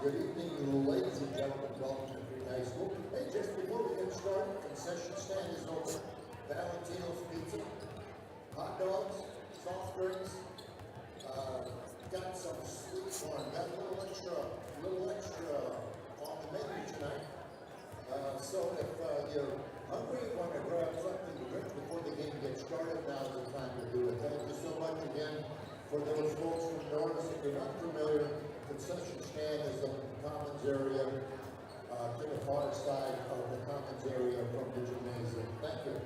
Good evening, ladies and gentlemen. Welcome to Crete High School. Hey, just before we get started, concession stand is open. Valentino's Pizza, hot dogs, soft drinks, got some sweet corn, got a little extra on the menu tonight. So if you're hungry, want to grab something to drink before the game gets started, now's the time to do it. Thank you so much again for those folks from Norris. If you're not familiar, concession stand is the commons area to the far side of the commons area from the gymnasium. Thank you.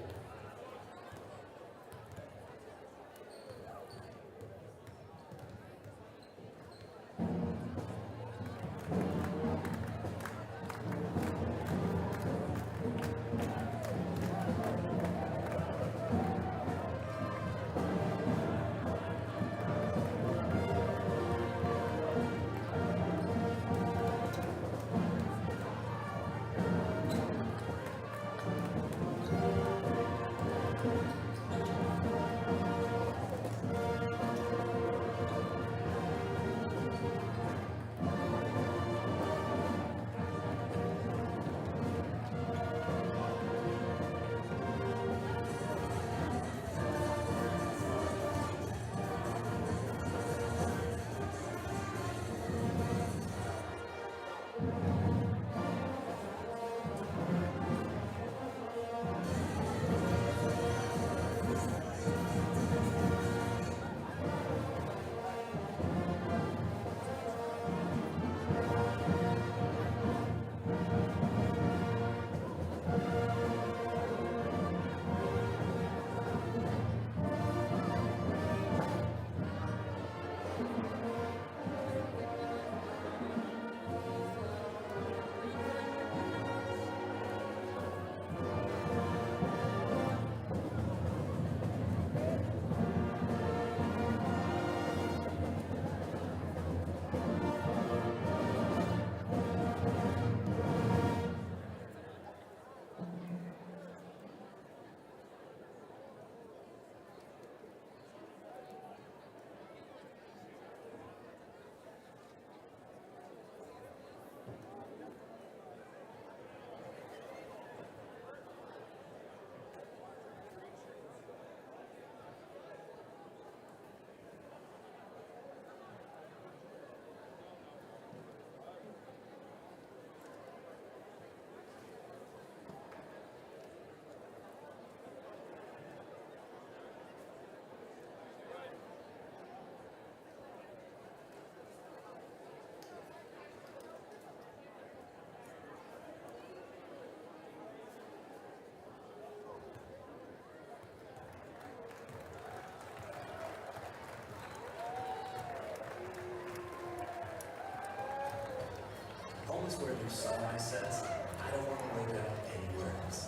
Home is where there's sunrise sets. I don't want to wake up anywhere else.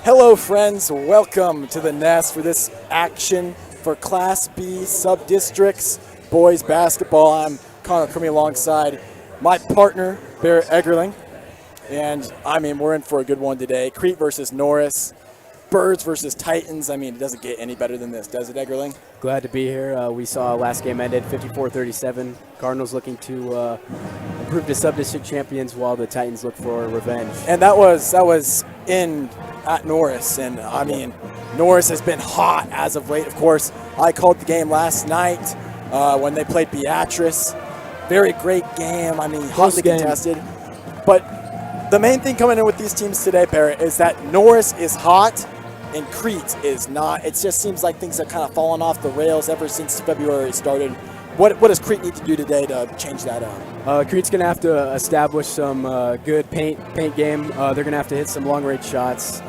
Hello friends, welcome to the nest for this action for Class B sub-districts boys basketball. I'm Connor Crummy alongside my partner, Barrett Eggerling. And, I mean, we're in for a good one today. Crete versus Norris, Birds versus Titans. I mean, it doesn't get any better than this, does it, Eggerling? Glad to be here. We saw last game ended 54-37. Cardinals looking to improve to sub-district champions while the Titans look for revenge. And that was at Norris. And, I mean, Norris has been hot as of late. Of course, I called the game last night when they played Beatrice. Very great game. I mean, hotly contested. But the main thing coming in with these teams today, Barrett, is that Norris is hot and Crete is not. It just seems like things have kind of fallen off the rails ever since February started. What does Crete need to do today to change that up? Crete's going to have to establish some good paint game. They're going to have to hit some long-range shots.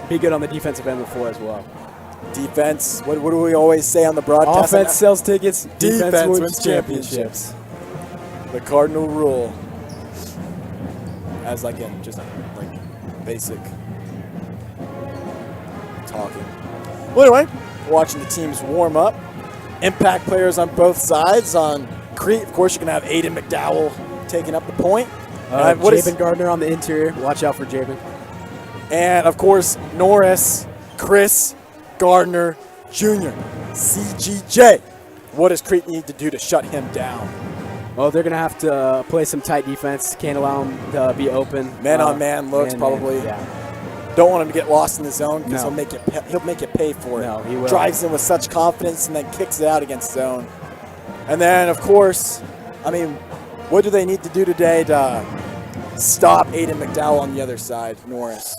Be good on the defensive end of the floor as well. Defense, what do we always say on the broadcast? Offense sells tickets, defense wins championships. The cardinal rule. As like in just like basic talking. Well, anyway, watching the teams warm up. Impact players on both sides. On Crete, of course, you're going to have Aiden McDowell taking up the point. Javen Gardner on the interior. Watch out for Javen. And, of course, Norris, Chris Gardner Jr., CGJ. What does Crete need to do to shut him down? Well, they're going to have to play some tight defense. Can't allow him to be open. Man-on-man looks probably. Yeah. Don't want him to get lost in the zone because No. he'll make it pay for it. No, he will. Drives in with such confidence and then kicks it out against zone. And then, of course, I mean, what do they need to do today to stop Aiden McDowell on the other side, Norris?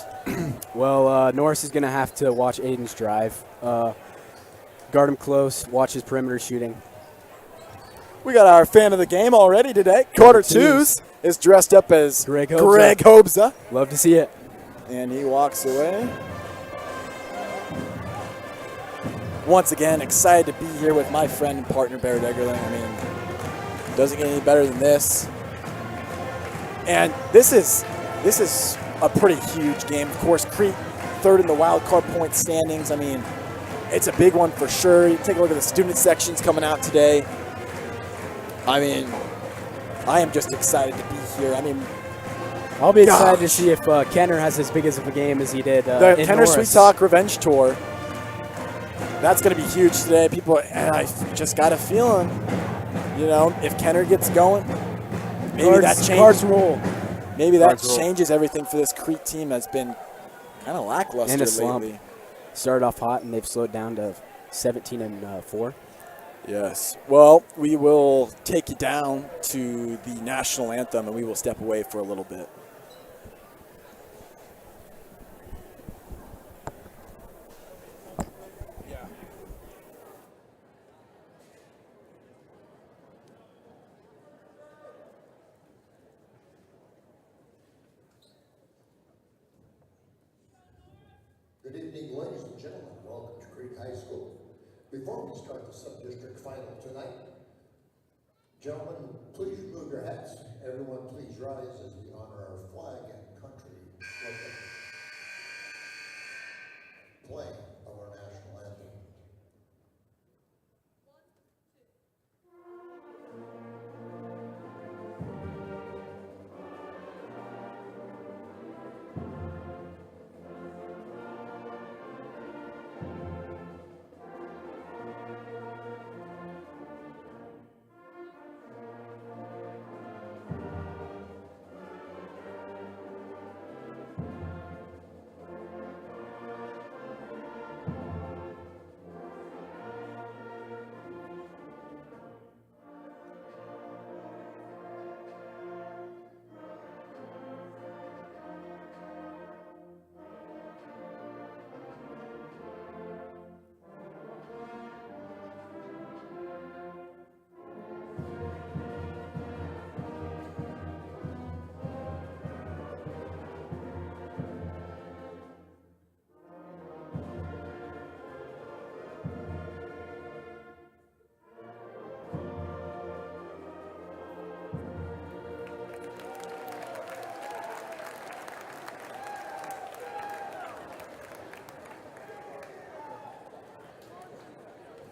Well, Norris is going to have to watch Aiden's drive. Guard him close, watch his perimeter shooting. We got our fan of the game already today. Carter Twos is dressed up as Greg Hobza. Love to see it. And he walks away. Once again, excited to be here with my friend and partner, Barrett Eggerling. I mean, doesn't get any better than this. And this is a pretty huge game. Of course, Crete third in the wild card point standings. I mean, it's a big one for sure. You take a look at the student sections coming out today. I mean, I am just excited to be here. I mean, I'll be excited to see if Kenner has as big as of a game as he did the in Kenner Norris. Sweet Talk Revenge Tour. That's going to be huge today. People, and I just got a feeling, you know, if Kenner gets going, maybe that changes. Cards roll. Maybe that Cards roll. changes everything for this Crete team that's been kind of lackluster And a slump. lately. Started off hot, and they've slowed down to 17-4. Yes. Well, we will take you down to the national anthem, and we will step away for a little bit. Good evening, ladies and gentlemen. Welcome to Crete High School. Before we start the sub-district final tonight, gentlemen, please remove your hats. Everyone, please rise as we honor our flag and country with the playing of our national anthem.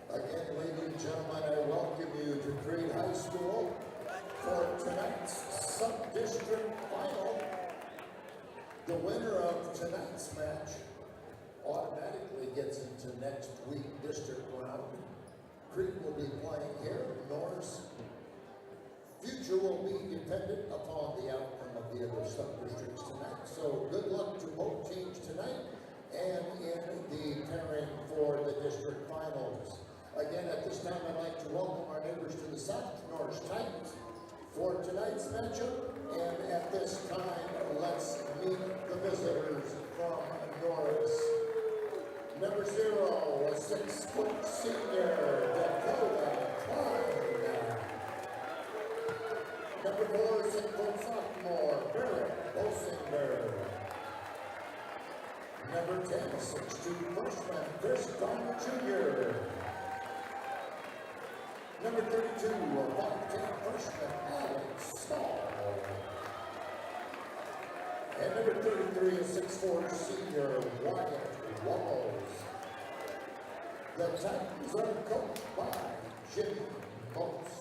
Again, ladies and gentlemen, I welcome you to Crete High School for tonight's sub-district final. The winner of tonight's match automatically gets into next week district round. Crete will be playing here. Norris. Future will be dependent upon the outcome of the other sub-districts tonight. So good luck to both teams tonight and in the pairing for the district finals. Again, at this time, I'd like to welcome our neighbors to the south, Norris Titans, for tonight's matchup. And at this time, let's meet the visitors from Norris. Number 0, a 6-foot senior, Dakota Klein. Number 4, 6-foot sophomore, Barrett Bosinger. Number 10, 6'2" freshman, Chris Gardner Jr. Number 32, a 5'10" freshman, Alex Stahl. And number 33, a 6'4" senior, Wyatt Walls. The Titans are coached by Jimmy Moats.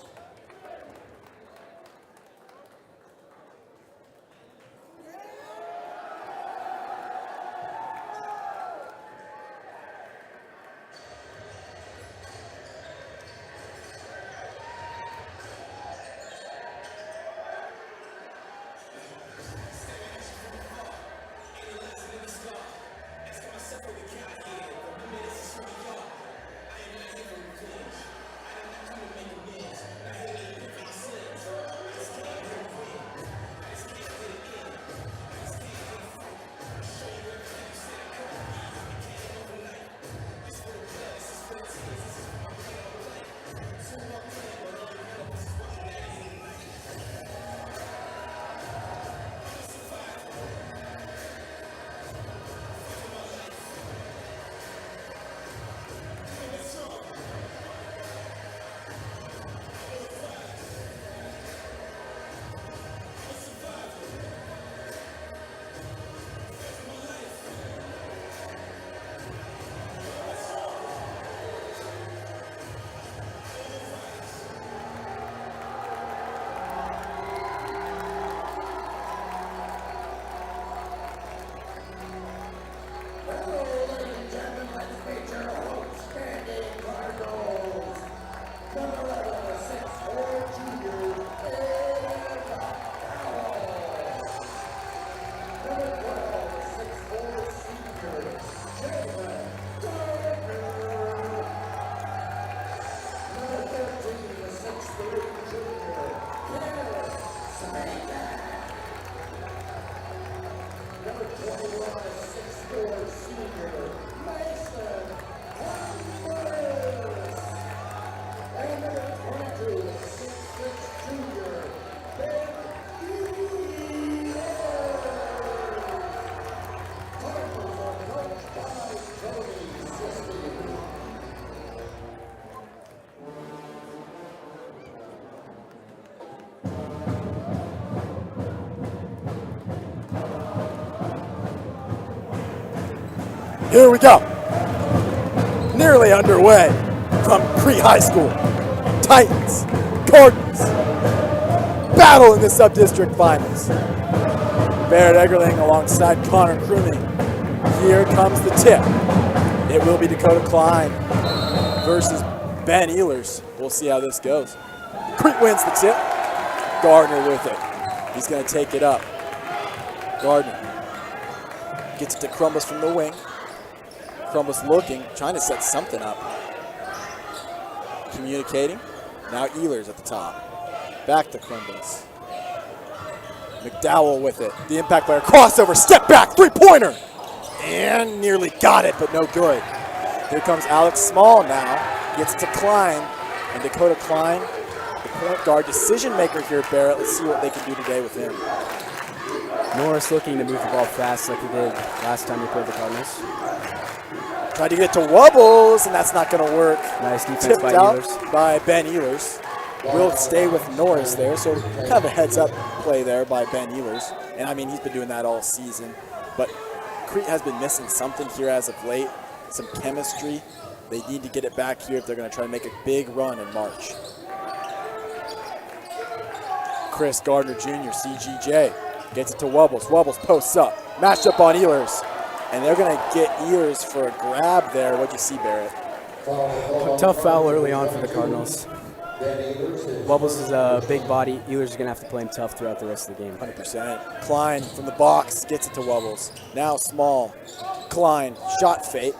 Here we go. Nearly underway from Crete High School. Titans, Cardinals. Battle in the sub-district finals. Barrett Eggerling alongside Connor Crumey. Here comes the tip. It will be Dakota Klein versus Ben Ehlers. We'll see how this goes. Crete wins the tip. Gardner with it. He's going to take it up. Gardner gets it to Crumbles from the wing. Crumbles looking, trying to set something up. Communicating. Now Ehlers at the top. Back to Crumbles. McDowell with it. The impact player. Crossover. Step back. Three-pointer. And nearly got it, but no good. Here comes Alex Small now. Gets it to Klein. And Dakota Klein, the point guard, decision maker here at Barrett. Let's see what they can do today with him. Norris looking to move the ball fast like he did last time he played the Cardinals. Tried to get to Wubbles, and that's not going to work. Nice defense Tipped by out Ehlers. by Ben Ehlers. Will stay with Norris there, so kind of a heads-up play there by Ben Ehlers. And, I mean, he's been doing that all season. But Crete has been missing something here as of late, some chemistry. They need to get it back here if they're going to try to make a big run in March. Chris Gardner Jr., CGJ, gets it to Wubbles. Wubbles posts up. Matched up on Ehlers. And they're going to get Ehlers for a grab there. What'd you see, Barrett? Tough foul early on for the Cardinals. Wubbles is a big body. Ehlers is going to have to play him tough throughout the rest of the game. 100%. Klein from the box gets it to Wubbles. Now Small. Klein, shot fake.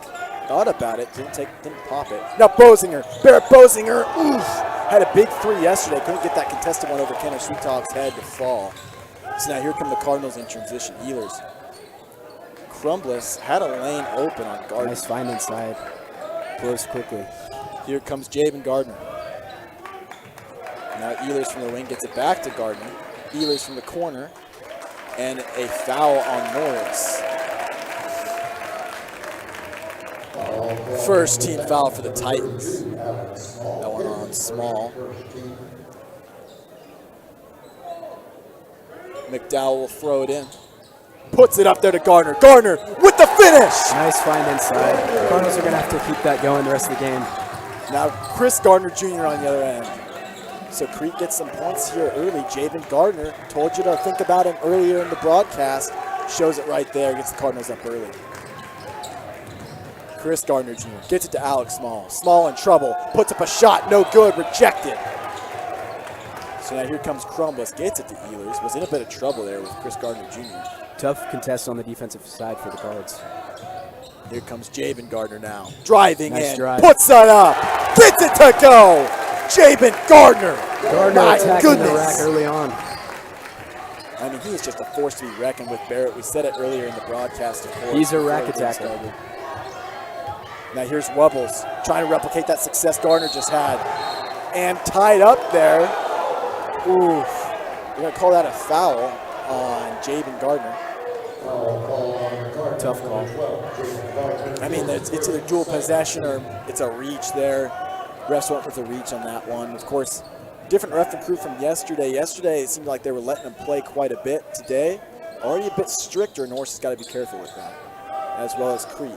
Thought about it, didn't pop it. Now Bosinger, Barrett Bosinger, oof. Had a big three yesterday. Couldn't get that contested one over Kenner Sweettalk's head to fall. So now here come the Cardinals in transition. Ehlers. Crumbles had a lane open on Gardner. Nice find inside. Closed quickly. Here comes Javen Gardner. Now Ehlers from the wing gets it back to Gardner. Ehlers from the corner. And a foul on Norris. First team foul for the Titans. That one on Small. McDowell will throw it in. Puts it up there to Gardner. Gardner with the finish! Nice find inside. The Cardinals are going to have to keep that going the rest of the game. Now Chris Gardner Jr. on the other end. So Crete gets some points here early. Javen Gardner, told you to think about him earlier in the broadcast. Shows it right there, gets the Cardinals up early. Chris Gardner Jr. gets it to Alex Small. Small in trouble, puts up a shot, no good, rejected. So now here comes Crumbles, gets it to Ehlers. Was in a bit of trouble there with Chris Gardner Jr. Tough contest on the defensive side for the Cards. Here comes Javen Gardner now. Driving Nice in, drive. puts it up, gets it to go. Javen Gardner. Gardner My attacking goodness. the rack early on. I mean, he is just a force to be reckoned with, Barrett. We said it earlier in the broadcast. Of course, He's a before rack the game attacker. started. Now here's Wubbles trying to replicate that success Gardner just had. And tied up there. Oof. We're going to call that a foul on Javen Gardner. Tough call. I mean, it's either dual possession or it's a reach there. Refs went with a reach on that one. Of course, different ref and crew from yesterday. Yesterday, it seemed like they were letting him play quite a bit. Today, already a bit stricter. Norris has got to be careful with that, as well as Crete.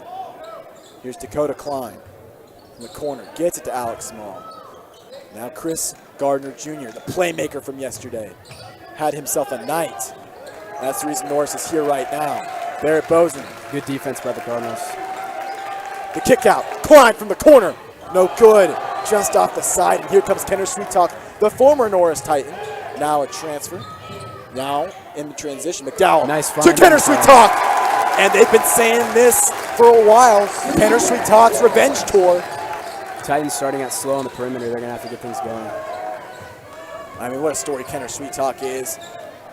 Here's Dakota Klein from the corner. Gets it to Alex Small. Now Chris Gardner Jr., the playmaker from yesterday, had himself a night. That's the reason Norris is here right now. Barrett Bosen. Good defense by the Cardinals. The kick out. Klein from the corner. No good. Just off the side. And here comes Kenner Sweettalk, the former Norris Titan. Now a transfer. Now in the transition. McDowell Nice to find Kenner inside. Sweettalk. And they've been saying this for a while. Kenner Sweettalk's revenge tour. Titans starting out slow on the perimeter. They're going to have to get things going. I mean, what a story Kenner Sweettalk is.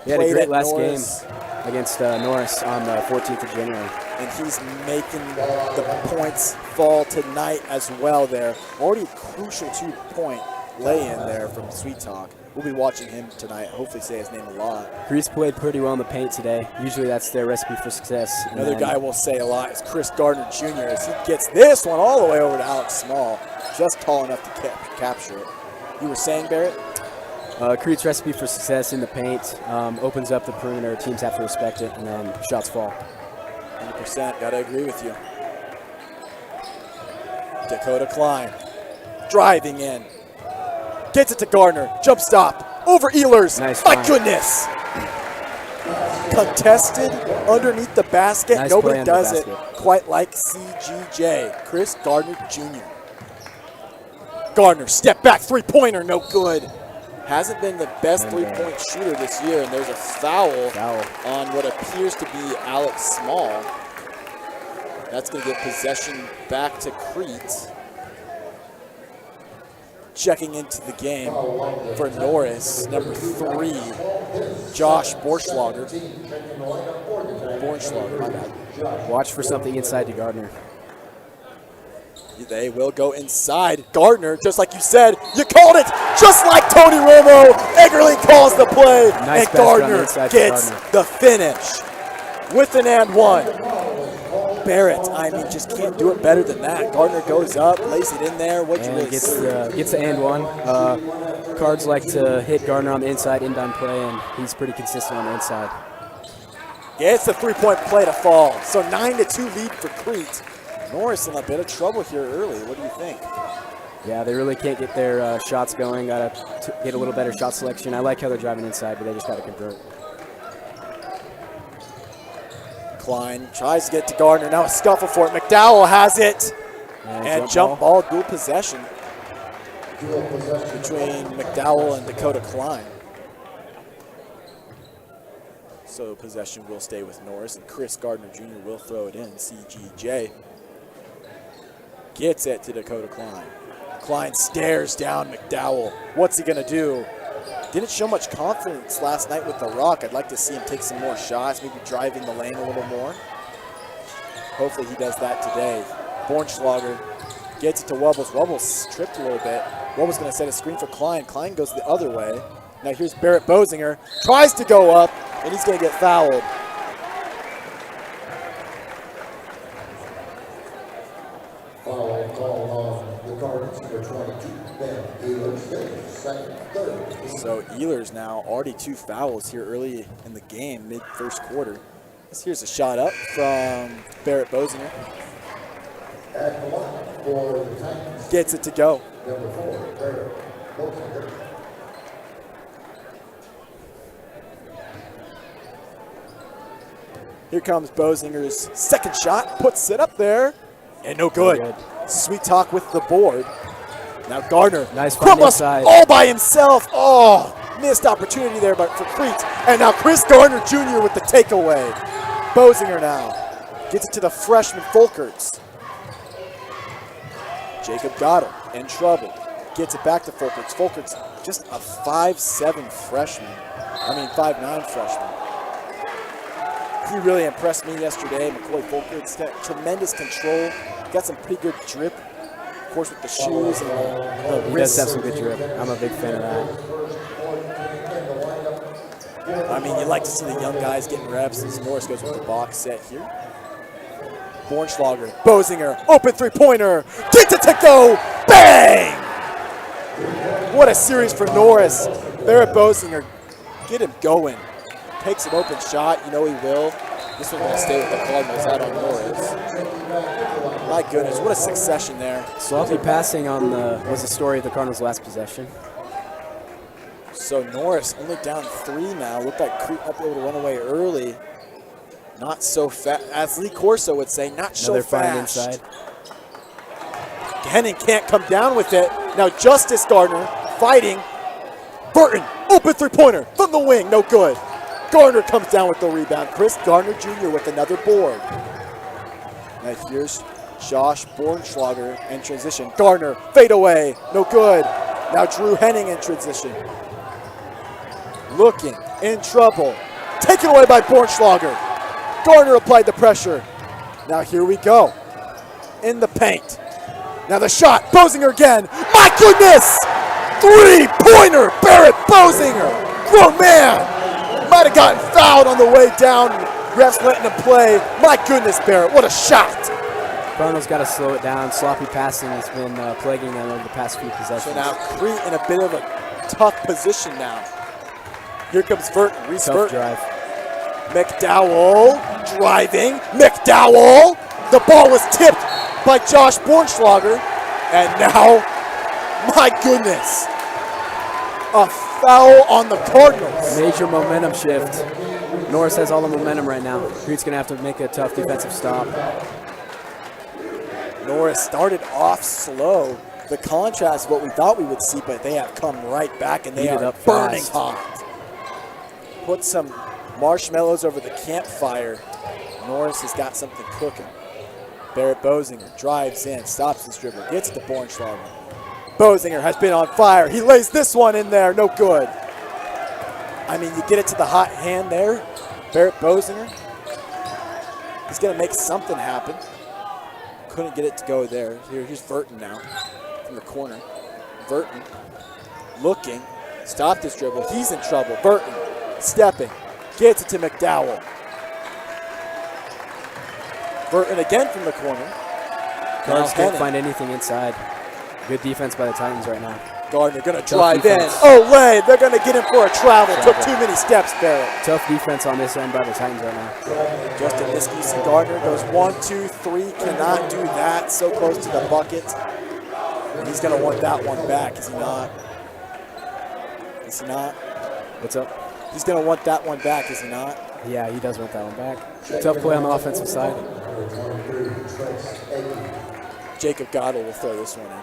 He had a Played great at last Norris. game against Norris on the 14th of January. And he's making the points fall tonight as well there. Already a crucial 2-point lay-in there from Sweettalk. We'll be watching him tonight. Hopefully say his name a lot. Crease played pretty well in the paint today. Usually that's their recipe for success. And Another then guy we'll say a lot is Chris Gardner Jr. as he gets this one all the way over to Alex Small. Just tall enough to capture it. You were saying, Barrett? Crete's recipe for success in the paint opens up the perimeter. Teams have to respect it, and then shots fall. 100%. Got to agree with you. Dakota Klein driving in. Gets it to Gardner. Jump stop. Over Ehlers. Nice My find. goodness. Contested underneath the basket. Nice Nobody play under does the it basket. quite like CGJ. Chris Gardner Jr. Gardner, step back, three-pointer, no good. Hasn't been the best three-point shooter this year, and there's a foul on what appears to be Alex Small. That's going to get possession back to Crete. Checking into the game for Norris, number 3, Josh Borschlager. Borschlager, my bad. Watch for something inside to Gardner. They will go inside. Gardner, just like you said, you called it, just like Tony Romo. Eggerling calls the play, Nice and basket on the Gardner inside for gets Gardner. the finish with an and one. Barrett, I mean, just can't do it better than that. Gardner goes up, lays it in there. What'd you And really gets see? the and one. Cards like to hit Gardner on the inside, inbound play, and he's pretty consistent on the inside. Gets the three-point play to fall. So 9-2 lead for Crete. Norris in a bit of trouble here early. What do you think? Yeah, they really can't get their shots going. Got to get a little better shot selection. I like how they're driving inside, but they just got to convert. Klein tries to get to Gardner. Now a scuffle for it. McDowell has it. And jump ball, dual possession between McDowell and Dakota Klein. So possession will stay with Norris, and Chris Gardner Jr. will throw it in. CGJ gets it to Dakota Klein. Klein stares down McDowell. What's he going to do? Didn't show much confidence last night with the rock. I'd like to see him take some more shots, maybe drive in the lane a little more. Hopefully he does that today. Bornschlager gets it to Wubbles. Wubbles tripped a little bit. Wubbles going to set a screen for Klein. Klein goes the other way. Now here's Barrett Bosinger. Tries to go up, and he's going to get fouled. Foul called on the Cardinals, number 22, Ben Ehlers, second, third. So Ehlers now already 2 fouls here early in the game, mid-first quarter. Here's a shot up from Barrett Bosinger. At the line for the Titans, Gets it to go. number 4, Barrett Bosinger. Here comes Bosinger's second shot, puts it up there, and no good. Sweet talk with the board. Now Gardner, Nice find Krumlas inside. all by himself. Oh, missed opportunity there for Crete. And now Chris Gardner Jr. with the takeaway. Bosinger now gets it to the freshman Folkerts. Jacob Goddard in trouble. Gets it back to Folkerts. Folkerts just a 5'7 freshman. 5'9 freshman. He really impressed me yesterday. McCoy Folkerts got tremendous control. Got some pretty good drip. Of course, with the shoes and the He does wrists. have some good drip. I'm a big fan of that. You like to see the young guys getting reps as Norris goes with the box set here. Bornschlager, Bosinger, open three-pointer, gets it to go, bang! What a series for Norris. Barrett Bosinger, get him going. Takes an open shot, you know he will. This one's gonna stay with the Cardinals out on Norris. My goodness, what a succession there. Sloppy passing was the story of the Cardinals' last possession. So Norris only down 3 now. Looked like Crete might be able to run away early. Not so fast, as Lee Corso would say, not so Another find fast. inside. Henning can't come down with it. Now Justice Gardner fighting. Burton, open three-pointer from the wing, no good. Gardner comes down with the rebound. Chris Gardner Jr. with another board. Now here's Josh Bornschlager in transition. Gardner, fade away, no good. Now Drew Henning in transition. Looking, in trouble. Taken away by Bornschlager. Gardner applied the pressure. Now here we go. In the paint. Now the shot, Bosinger again. My goodness! Three-pointer, Barrett Bosinger. Grown man. Might have gotten fouled on the way down. Refs letting him play. My goodness, Barrett, what a shot. Cardinals got to slow it down. Sloppy passing has been plaguing them over the past few possessions. So now Crete in a bit of a tough position now. Here comes Burton, Reese Tough Burton. drive. McDowell driving. McDowell. The ball was tipped by Josh Bornschlager. And now, my goodness, a foul on the Cardinals. Major momentum shift. Norris has all the momentum right now. Crete's going to have to make a tough defensive stop. Norris started off slow. The contrast, what we thought we would see, but they have come right back and they Heated are up burning fast. hot. Put some marshmallows over the campfire. Norris has got something cooking. Barrett Bosinger drives in, stops his dribble, gets to Bornschlager. Bosinger has been on fire. He lays this one in there, no good. I mean, you get it to the hot hand there. Barrett Bosinger, he's going to make something happen. Couldn't get it to go there. Here's Verton now from the corner. Verton looking, stopped his dribble. He's in trouble. Verton stepping, gets it to McDowell. Verton again from the corner. Cards can't find anything inside. Good defense by the Titans right now. Gardner going to drive in. defense. Olay, they're going to get him for a travel. Took too many steps, Barrett. Tough defense on this end by the Titans right now. Justin Niskey and Gardner goes 1, 2, 3. Cannot do that. So close to the bucket. And he's going to want that one back, is he not? Is he not? What's up? He's going to want that one back, is he not? Yeah, he does want that one back. Tough play on the offensive side. Jacob Goddard will throw this one in.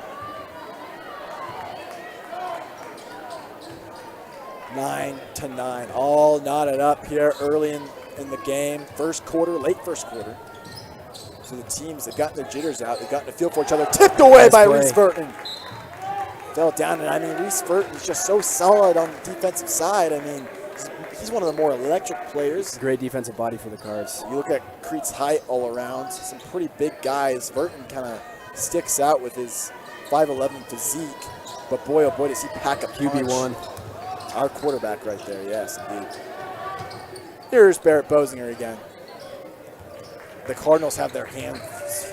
9-9, all knotted up here early in the game. First quarter, late first quarter. So the teams have gotten their jitters out. They've gotten a feel for each other. Tipped away by Reese Verton. Fell down, and I mean, Reese Verton's just so solid on the defensive side. I mean, he's one of the more electric players. Great defensive body for the Cards. You look at Crete's height all around, some pretty big guys. Verton kind of sticks out with his 5'11" physique. But boy, oh boy, does he pack a punch. QB1. Our quarterback right there, yes, indeed. Here's Barrett Bosinger again. The Cardinals have their hands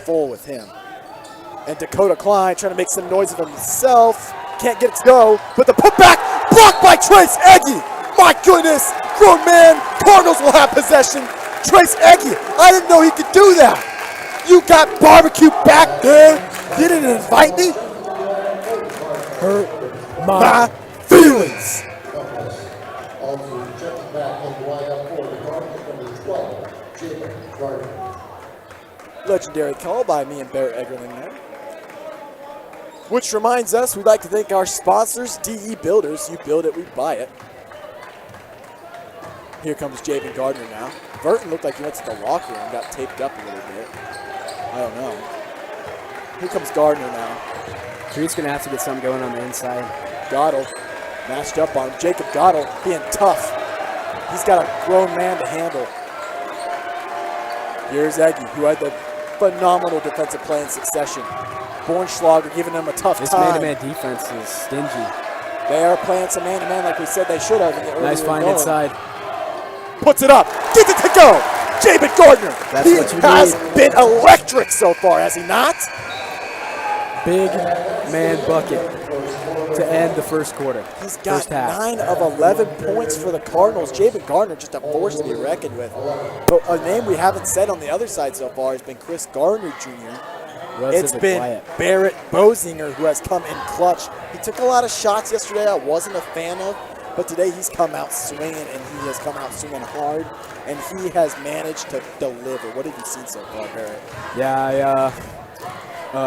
full with him. And Dakota Klein trying to make some noise of himself. Can't get it to go, but the putback blocked by Trace Eggy. My goodness, grown man, Cardinals will have possession. Trace Eggy, I didn't know he could do that. You got barbecue back there. You didn't invite me. Hurt my feelings. Legendary call by me and Barrett Eggerling there. Which reminds us, we'd like to thank our sponsors, DE Builders. You build it, we buy it. Here comes Javen Gardner now. Verton looked like he went to the locker room and got taped up a little bit. I don't know. Here comes Gardner now. Crete's going to have to get something going on the inside. Goddard matched up on him. Jacob Goddard being tough. He's got a grown man to handle. Here's Eggy, who had the phenomenal defensive play in succession. Bornschlager giving him a tough This time. man-to-man defense is stingy. They are playing some man-to-man like we said they should have. In the Nice earlier find going. inside. Puts it up. Gets it to go. Javen Gardner. That's He what you has need. been electric so far, has he not? Big man bucket to end the first quarter. He's got First half. 9 of 11 points for the Cardinals. Javen Gardner, just a force to be reckoned with. But a name we haven't said on the other side so far has been Chris Gardner Jr. It's Relatively been quiet. Barrett Bosinger who has come in clutch. He took a lot of shots yesterday I wasn't a fan of, but today he's come out swinging, and he has come out swinging hard, and he has managed to deliver. What have you seen so far, Barrett? Yeah,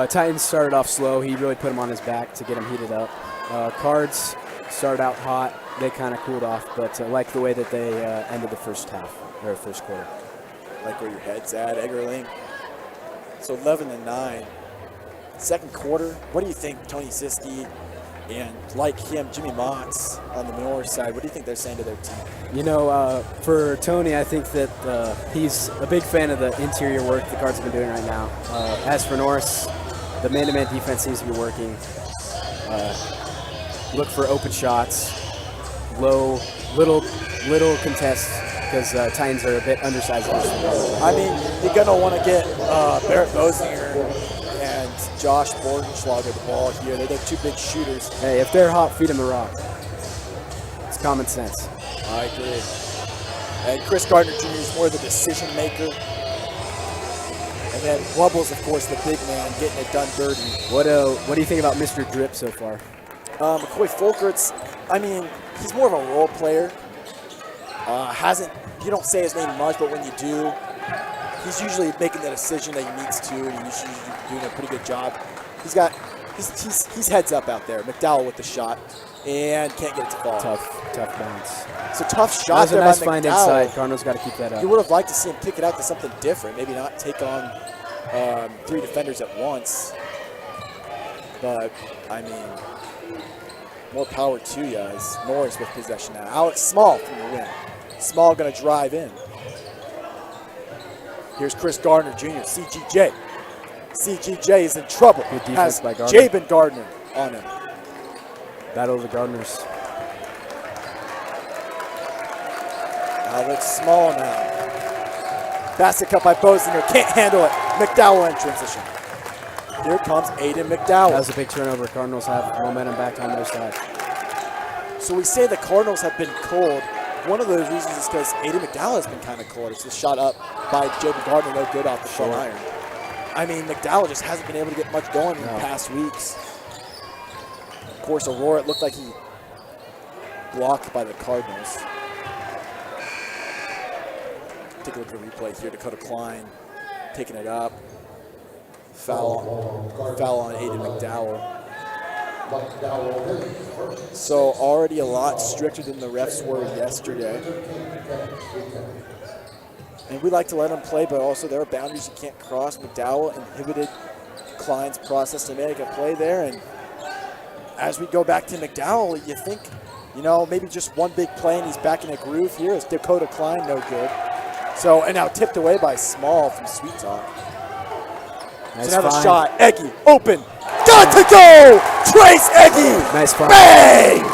Titans started off slow. He really put him on his back to get him heated up. Cards started out hot. They kind of cooled off, but I like the way that they ended the first half, or first quarter. Like where your head's at, Eggerling. So 11-9. Second quarter, what do you think Tony Siski and, like him, Jimmy Motts on the Norris side, what do you think they're saying to their team? You know, for Tony, I think that he's a big fan of the interior work the Cards have been doing right now. As for Norris, the man-to-man defense seems to be working. Look for open shots, little contests, because Titans are a bit undersized. I mean, you're going to want to get Barrett Bosinger and Josh Bordenschlager the ball here. They're two big shooters. Hey, if they're hot, feed them the rock. It's common sense. I agree. And Chris Gardner Jr. is more the decision maker. And then Wubbles, of course, the big man, getting it done dirty. What do you think about Mr. Drip so far? McCoy Folkerts, I mean, he's more of a role player. You don't say his name much, but when you do, he's usually making the decision that he needs to, and he's usually doing a pretty good job. He's heads up out there. McDowell with the shot, and can't get it to fall. Tough bounce. It's a tough That shot was a there nice by find McDowell. inside. Cardinals got to keep that up. You would have liked to see him kick it out to something different, maybe not take on 3 defenders at once. But, I mean, more power to you as Norris with possession now. Alex Small from the win. Small going to drive in. Here's Chris Gardner Jr., CGJ. CGJ is in trouble. Good defense Has by Gardner. Jabin Gardner on him. Battle of the Gardeners. Alex Small now. Basket cut by Bosinger. Can't handle it. McDowell in transition. Here comes Aiden McDowell. That was a big turnover. Cardinals have momentum back on their side. So we say the Cardinals have been cold. One of those reasons is because Aiden McDowell has been kind of cold. It's just shot up by Jabin Gardner, no good off the front iron. I mean, McDowell just hasn't been able to get much going in the past weeks. Of course, Aurora, it looked like he blocked by the Cardinals. Take a look at the replay here. Dakota Klein taking it up. Foul on Aiden McDowell. So already a lot stricter than the refs were yesterday. And we like to let them play, but also there are boundaries you can't cross. McDowell inhibited Klein's process to make a play there. And as we go back to McDowell, you think, maybe just one big play and he's back in a groove here. Is Dakota Klein no good? So, and now tipped away by Small from Sweet Talk. Nice So now the find. shot, Eggy, open, got to go! Trace Eggy! Nice find. Bang!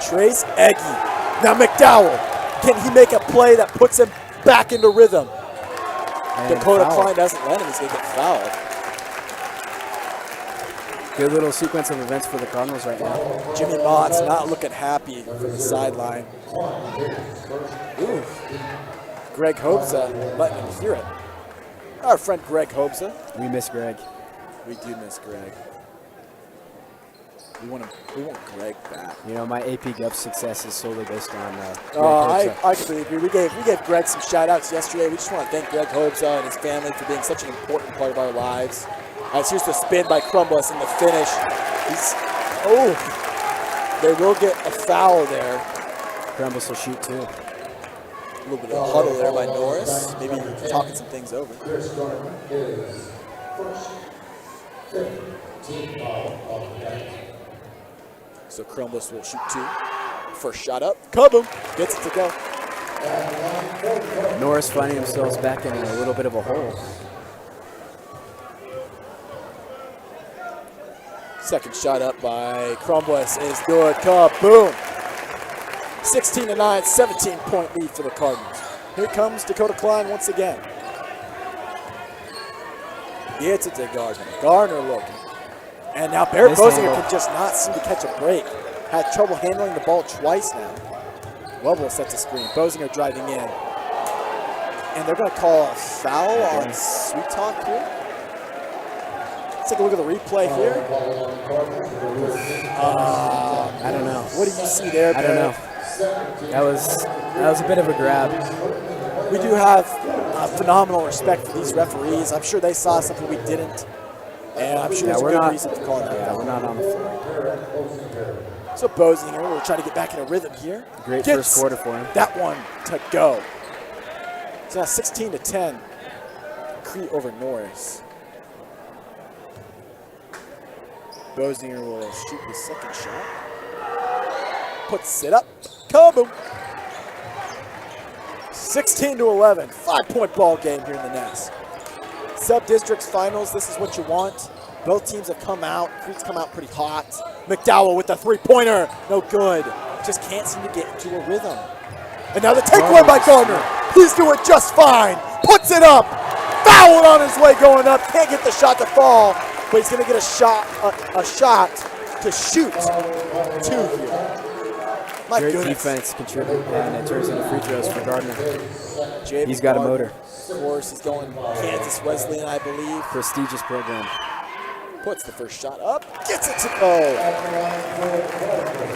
Trace Eggy. Now McDowell, can he make a play that puts him back into rhythm? And Dakota foul. Klein doesn't let him, he's gonna get fouled. Good little sequence of events for the Cardinals right now. Jimmy Mott's not looking happy from the sideline. Ooh. Greg Hobza letting him hear it. Our friend Greg Hobza. We miss Greg. We do miss Greg. We want Greg back. My AP Gov success is solely based on Greg I Hobza. completely agree. We gave Greg some shout outs yesterday. We just want to thank Greg Hobza and his family for being such an important part of our lives. As here's the spin by Crumbless in the finish. They will get a foul there. Crumbles will shoot too. A little bit of a huddle there by Norris. Maybe talking some things over. So Crumbless will shoot 2. First shot up. Kaboom! Gets it to go. Norris finding themselves back in a little bit of a hole. Second shot up by Crumbless is good. Kaboom! 16-9, 17-point lead for the Cardinals. Here comes Dakota Klein once again. Gets it to Gardner. Gardner looking. And now Barrett Bosinger can just not seem to catch a break. Had trouble handling the ball twice now. Wubble sets a screen. Bosinger driving in. And they're going to call a foul on Sweet Talk here. Let's take a look at the replay here. I don't know. What do you see there, I don't know. That was a bit of a grab. We do have phenomenal respect for these referees. I'm sure they saw something we didn't. And I'm sure there's a good reason for calling that foul. We're not on the floor. So Bosinger will try to get back in a rhythm here. Great Gets first quarter for him. that one to go. So now 16-10. Crete over Norris. Bosinger will shoot his second shot. Puts it up. Kaboom! 16-11. 5-point ball game here in the Nest. Sub-districts finals, this is what you want. Both teams have come out. Crete's come out pretty hot. McDowell with the three-pointer. No good. Just can't seem to get into a rhythm. And now the takeaway by Gardner. He's doing just fine. Puts it up. Fouled on his way going up. Can't get the shot to fall, but he's going to get a shot to shoot 2 here. My Great goodness. defense contributed, and it turns into free throws for Gardner. Javen He's got a Gardner, motor. Of course, he's going Kansas Wesleyan, I believe. Prestigious program. Puts the first shot up, gets it to go.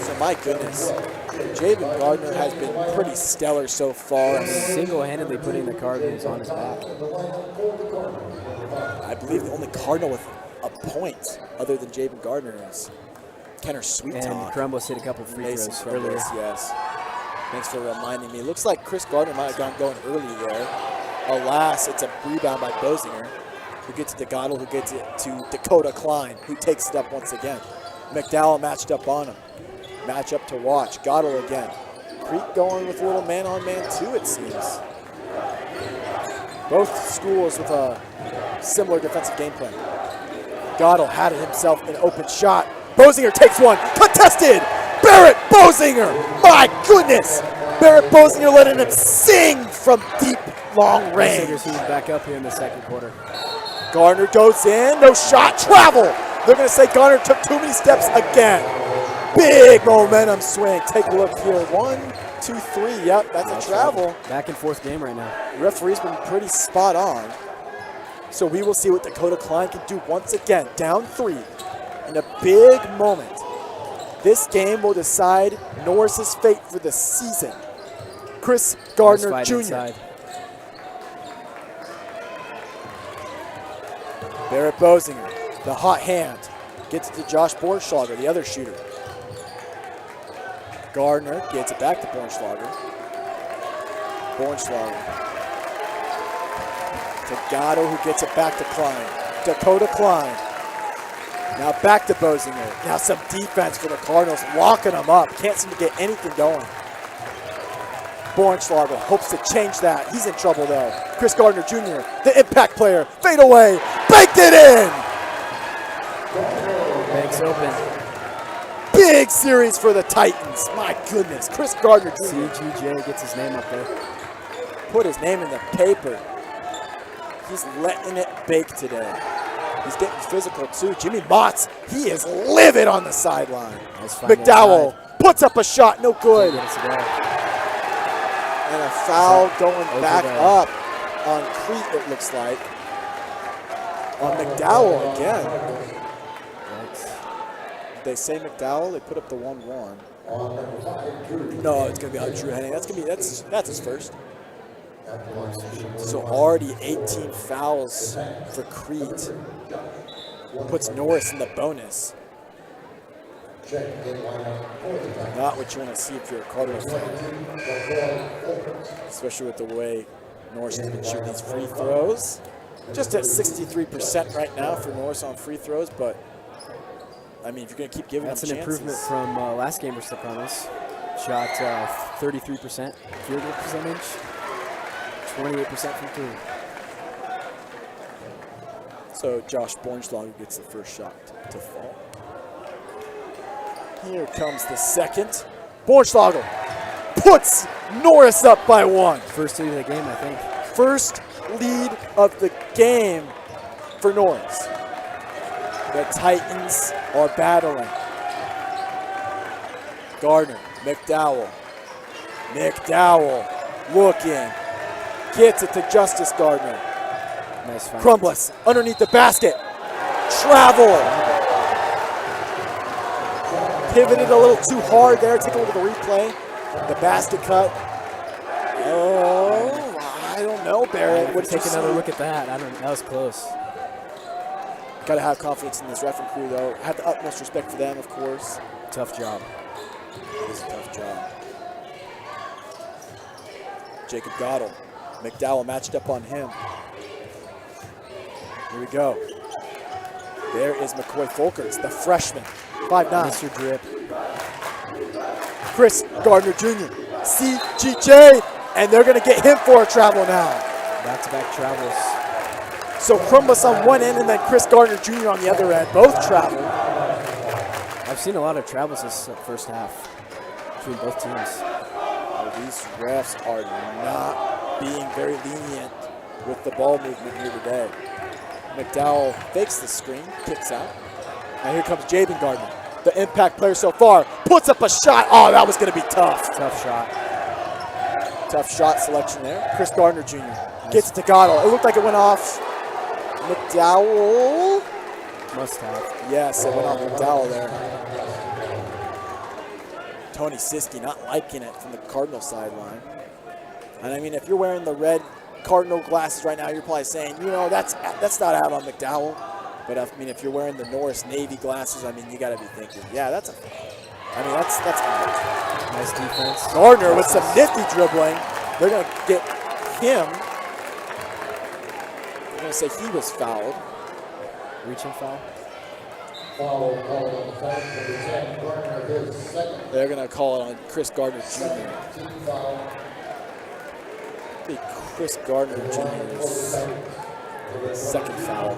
So my goodness, Javen Gardner has been pretty stellar so far. Single-handedly putting the Cardinals on his back. I believe the only Cardinal with a point other than Javen Gardner is Kenner Sweet And Talk. Crumbles hit a couple free Mason throws Crumbles, earlier. yes. Thanks for reminding me. Looks like Chris Gardner might have gone going early there. Alas, it's a rebound by Bosinger, who gets it to Goddard, who gets it to Dakota Klein, who takes it up once again. McDowell matched up on him. Match up to watch. Goddard again. Crete going with a little man-on-man too, it seems. Both schools with a similar defensive game plan. Goddard had it himself an open shot. Bosinger takes one. Contested! Barrett Bosinger! My goodness! Barrett Bosinger letting him sing from deep, long range. He's back up here in the second quarter. Gardner goes in. No shot. Travel! They're going to say Gardner took too many steps again. Big momentum swing. Take a look here. 1, 2, 3. Yep, that's a travel. Back and forth game right now. The referee's been pretty spot on. So we will see what Dakota Klein can do once again. Down 3 in a big moment. This game will decide Norris's fate for the season. Chris Gardner Nice fight Jr. inside. Barrett Bosinger, the hot hand, gets it to Josh Bornschlager, the other shooter. Gardner gets it back to Bornschlager. Bornschlager. To Gatto, who gets it back to Klein. Dakota Klein. Now back to Bosinger. Now some defense for the Cardinals, locking them up. Can't seem to get anything going. Bornschlager hopes to change that. He's in trouble though. Chris Gardner Jr., the impact player, fade away, baked it in! Banks open. Big series for the Titans. My goodness, Chris Gardner Jr. CGJ gets his name up there. Put his name in the paper. He's letting it bake today. He's getting physical too. Jimmy Motts, he is livid on the sideline. Nice find McDowell puts up a shot, no good. Gets it out. And a foul going Over back there. up on Crete, it looks like. On McDowell again. Yikes. Did they say McDowell? They put up the 1-1. No, it's gonna be on Drew Henning. That's his first. So already 18 fouls for Crete. Puts Norris in the bonus. Not what you want to see if you're a Cardinals fan. Especially with the way Norris has been shooting these free throws. Just at 63% right now for Norris on free throws, but I mean, if you're going to keep giving That's them an chances. improvement from last game versus the Cardinals. Shot 33% field goal percentage, 28% from 3. So Josh Bornschlager gets the first shot to fall. Here comes the second. Bornschlager puts Norris up by 1. First lead of the game, I think. First lead of the game for Norris. The Titans are battling. Gardner, McDowell. McDowell looking. Gets it to Justice Gardner. Nice find. Crumbless underneath the basket. Travel. Pivoted a little too hard there. Take a look at the replay. The basket cut. Oh, I don't know, Barrett. What did you Take another see? look at that. That was close. Got to have confidence in this ref and crew, though. I have the utmost respect for them, of course. Tough job. It is a tough job. Jacob Goddard. McDowell matched up on him. Here we go. There is McCoy Folkers, the freshman. 5'9". Mr. Drip. Chris Gardner Jr. CGJ. And they're going to get him for a travel now. Back-to-back travels. So Crumbless on one end and then Chris Gardner Jr. on the other end. Both travel. I've seen a lot of travels this first half between both teams. Oh, these refs are not being very lenient with the ball movement here today. McDowell fakes the screen, kicks out. Now here comes Jaden Gardner. the impact player so far, puts up a shot. Oh, that was going to be tough. Tough shot. Tough shot selection there. Chris Gardner Jr. gets it to Gatto. It looked like it went off McDowell. Must have. Yes, it went off McDowell there. Tony Siski not liking it from the Cardinal sideline. And I mean, if you're wearing the red Cardinal glasses right now, you're probably saying, you know, that's not out on McDowell. But I mean, if you're wearing the Norris Navy glasses, I mean, you got to be thinking, yeah, that's out. Nice defense. Gardner with some nifty dribbling. They're going to get him. They're going to say he was fouled. Reaching foul. They're going to call it on Chris Gardner Jr. Chris Gardner Jr.'s second foul.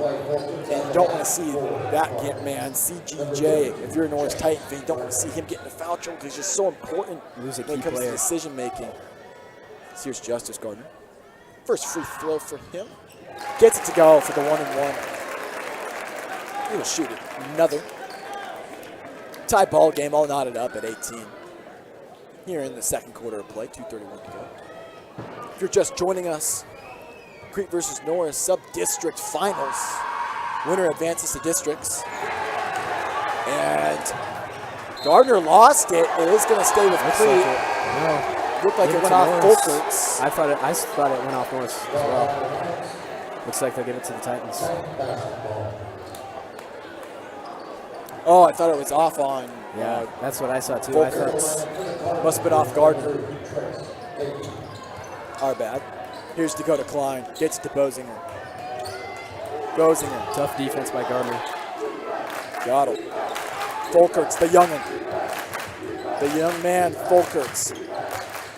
And you don't want to see that man, CGJ, if you're a Norris Titan fan, you don't want to see him get in the foul trouble because he's just so important when it comes to decision making. So here's Justice Gardner. First free throw for him. Gets it to go for the 1-and-1. He will shoot it. Another. Tie ball game, all knotted up at 18. Here in the second quarter of play, 2:31 to go. If you're just joining us, Crete versus Norris sub-district finals. Winner advances to districts. And Gardner lost it. It is going to stay with Crete. Looked like it went off Folkerts. I thought it went off Norris as well. Looks like they'll give it to the Titans. Oh, I thought it was off on. Yeah, that's what I saw too. Folkerts. Must have been off Gardner. Our bad. Here's Dakota Klein. Gets it to Bozinger. Tough defense by Gardner. Got him. Folkerts, the youngin'. The young man, Folkerts.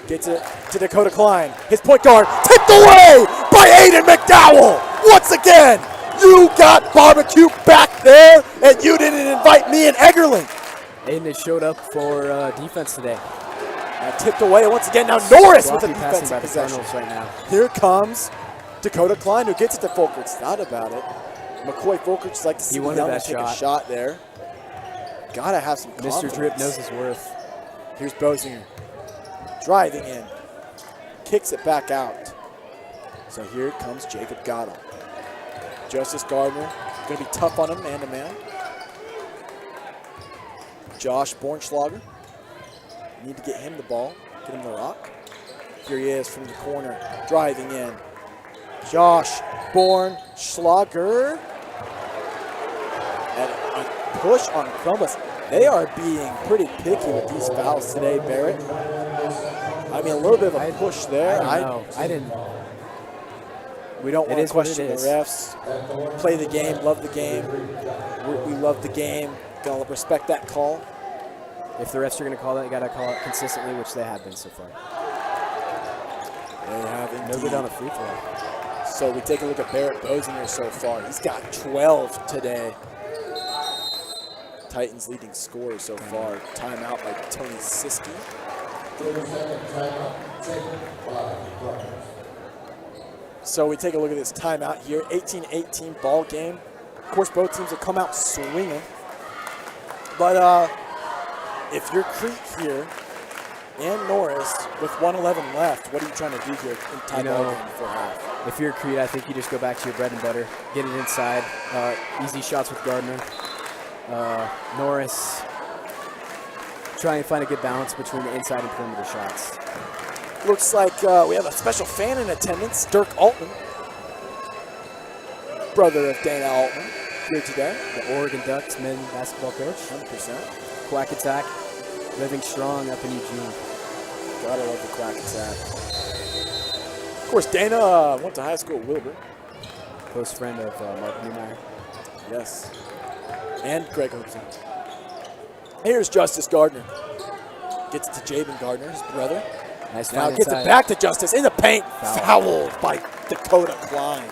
Gets it to Dakota Klein. His point guard tipped away by Aiden McDowell. Once again, you got barbecue back there, and you didn't invite me and Eggerling. Aiden has showed up for defense today. Tipped away once again. Now Norris with the passing defensive by the possession. Cardinals right now. Here comes Dakota Klein, who gets it to Folkerts. Thought about it. McCoy Folkerts like to see the young take a shot there. Gotta have some confidence. Mr. Drip knows his worth. Here's Bozinger. Driving in. Kicks it back out. So here comes Jacob Gatto. Justice Gardner. Going to be tough on him, man-to-man. Josh Bornschlager. Need to get him the ball. Get him the rock. Here he is from the corner. Driving in. Josh Bornschlager. And a push on Columbus. They are being pretty picky with these fouls today, Barrett. I mean, a little bit of a push there. I didn't. We don't want to question the refs. Play the game, love the game. We love the game. Gonna respect that call. If the refs are going to call that, you got to call it consistently, which they have been so far. They have indeed. No good on a free throw. So we take a look at Barrett Bozinger so far. He's got 12 today. Titans leading scorer so far. Timeout by Tony Siski. So we take a look at this timeout here. 18-18 ball game. Of course, both teams have come out swinging. But if you're Crete here and Norris with 1:11 left, what are you trying to do here in tie ball game before half? If you're Crete, I think you just go back to your bread and butter. Get it inside. Easy shots with Gardner. Norris, try and find a good balance between the inside and perimeter shots. Looks like we have a special fan in attendance, Dirk Altman, brother of Dana Altman, here today. The Oregon Ducks men's basketball coach. 100%. Quack Attack, living strong up in Eugene. Gotta love the Quack Attack. Of course, Dana went to high school at Wilbur. Close friend of Mark Neumeyer. Yes. And Greg Hoopson. Here's Justice Gardner. Gets it to Jabin Gardner, his brother. Nice now gets it back to Justice in the paint. Fouled by Dakota Klein.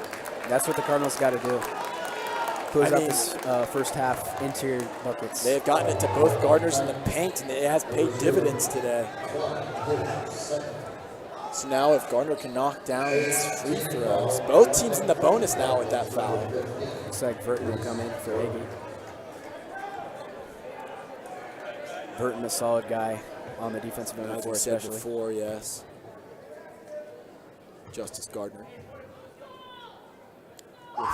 That's what the Cardinals got to do. Close out this first half interior buckets. They have gotten it to both Gardners in the paint, and it has paid dividends today. So now if Gardner can knock down his free throws, both teams in the bonus now with that foul. Looks like Verton will come in for Iggy. Burton, a solid guy on the defensive end As for we said especially. before, yes. Justice Gardner. With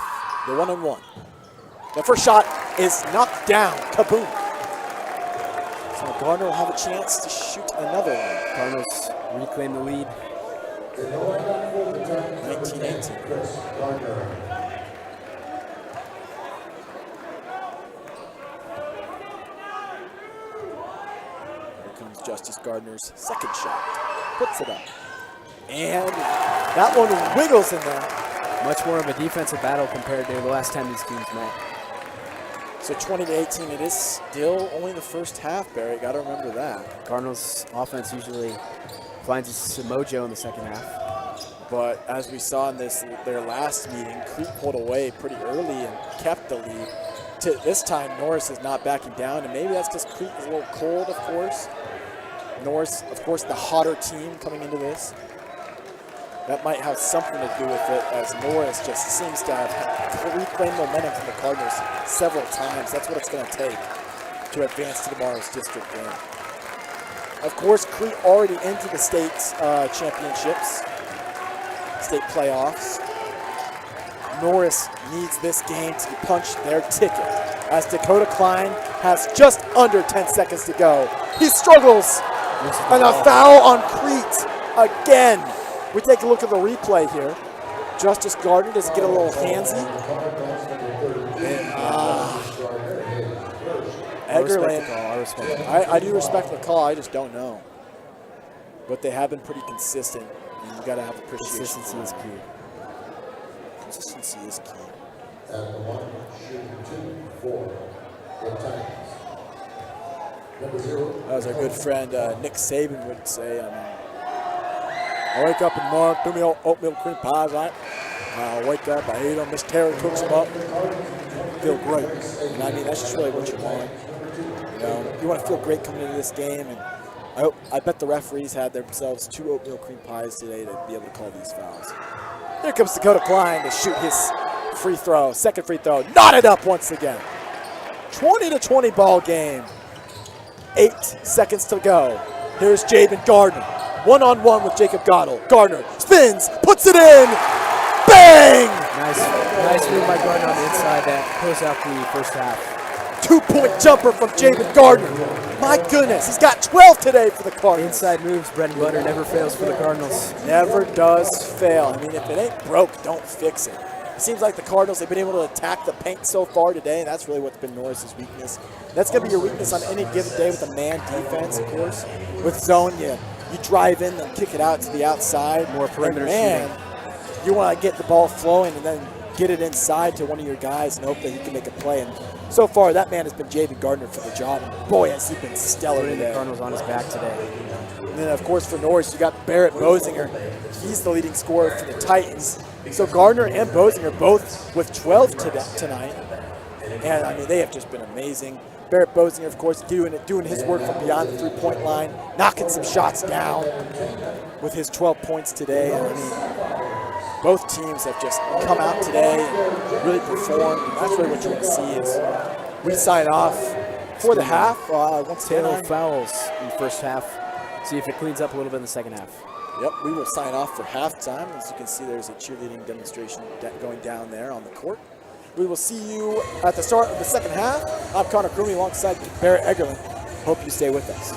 the 1-on-1. The first shot is knocked down. Kaboom. So Gardner will have a chance to shoot another one. Cardinals reclaim the lead. 19-18. Here comes Justice Gardner's second shot. Puts it up. And that one wiggles in there. Much more of a defensive battle compared to the last time these teams met. So 20-18, it is still only the first half, Barry. Got to remember that. Cardinals offense usually finds some mojo in the second half. But as we saw in their last meeting, Crete pulled away pretty early and kept the lead. This time, Norris is not backing down, and maybe that's because Crete is a little cold, of course. Norris, of course, the hotter team coming into this. That might have something to do with it, as Norris just seems to have reclaimed momentum from the Cardinals several times. That's what it's going to take to advance to tomorrow's district game. Of course, Crete already into the state championships, state playoffs. Norris needs this game to punch their ticket, as Dakota Klein has just under 10 seconds to go. He struggles, and a foul on Crete again. We take a look at the replay here. Justice Gardner, does he get a little handsy? I do respect the call, I just don't know. But they have been pretty consistent, and you got to have appreciation. Consistency is key. Consistency is key. And the one, shooting 2-4, the Titans. Number 0. As our good friend Nick Saban would say, I wake up in the morning, do me oatmeal cream pies, right? I wake up, I eat them, Miss Terry cooks them up, feel great. And I mean, that's just really what you want. You know, you want to feel great coming into this game, and I bet the referees had themselves 2 oatmeal cream pies today to be able to call these fouls. Here comes Dakota Klein to shoot his free throw, second free throw, knotted up once again. 20-20 ball game. 8 seconds to go. Here's Javen Gardner. One-on-one with Jacob Gottle. Gardner spins, puts it in, bang! Nice move by Gardner on the inside that closed out the first half. 2-point jumper from Javen Gardner. My goodness, he's got 12 today for the Cardinals. Inside moves, bread and butter, never fails for the Cardinals. Never does fail. I mean, if it ain't broke, don't fix it. It seems like the Cardinals, they've been able to attack the paint so far today, and that's really what's been Norris's weakness. That's going to be your weakness on any given day with a man defense, of course. With zone, you drive in and kick it out to the outside. More perimeter shooting. You want to get the ball flowing and then get it inside to one of your guys and hope that he can make a play. And so far, that man has been Javen Gardner for the job. And boy, has he been stellar today. The Cardinals on his back today. And then, of course, for Norris, you got Barrett Bosinger. He's the leading scorer for the Titans. So Gardner and Bosinger both with 12 tonight. And, I mean, they have just been amazing. Barrett Bosinger, of course, doing his work from beyond the three-point line, knocking some shots down with his 12 points today. And, I mean, both teams have just come out today and really performed. And that's really what you want to see is we sign off for the half. Once 10 fouls in the first half. See if it cleans up a little bit in the second half. Yep, we will sign off for halftime. As you can see, there's a cheerleading demonstration going down there on the court. We will see you at the start of the second half. I'm Connor Crumey alongside Barrett Eggerlin. Hope you stay with us.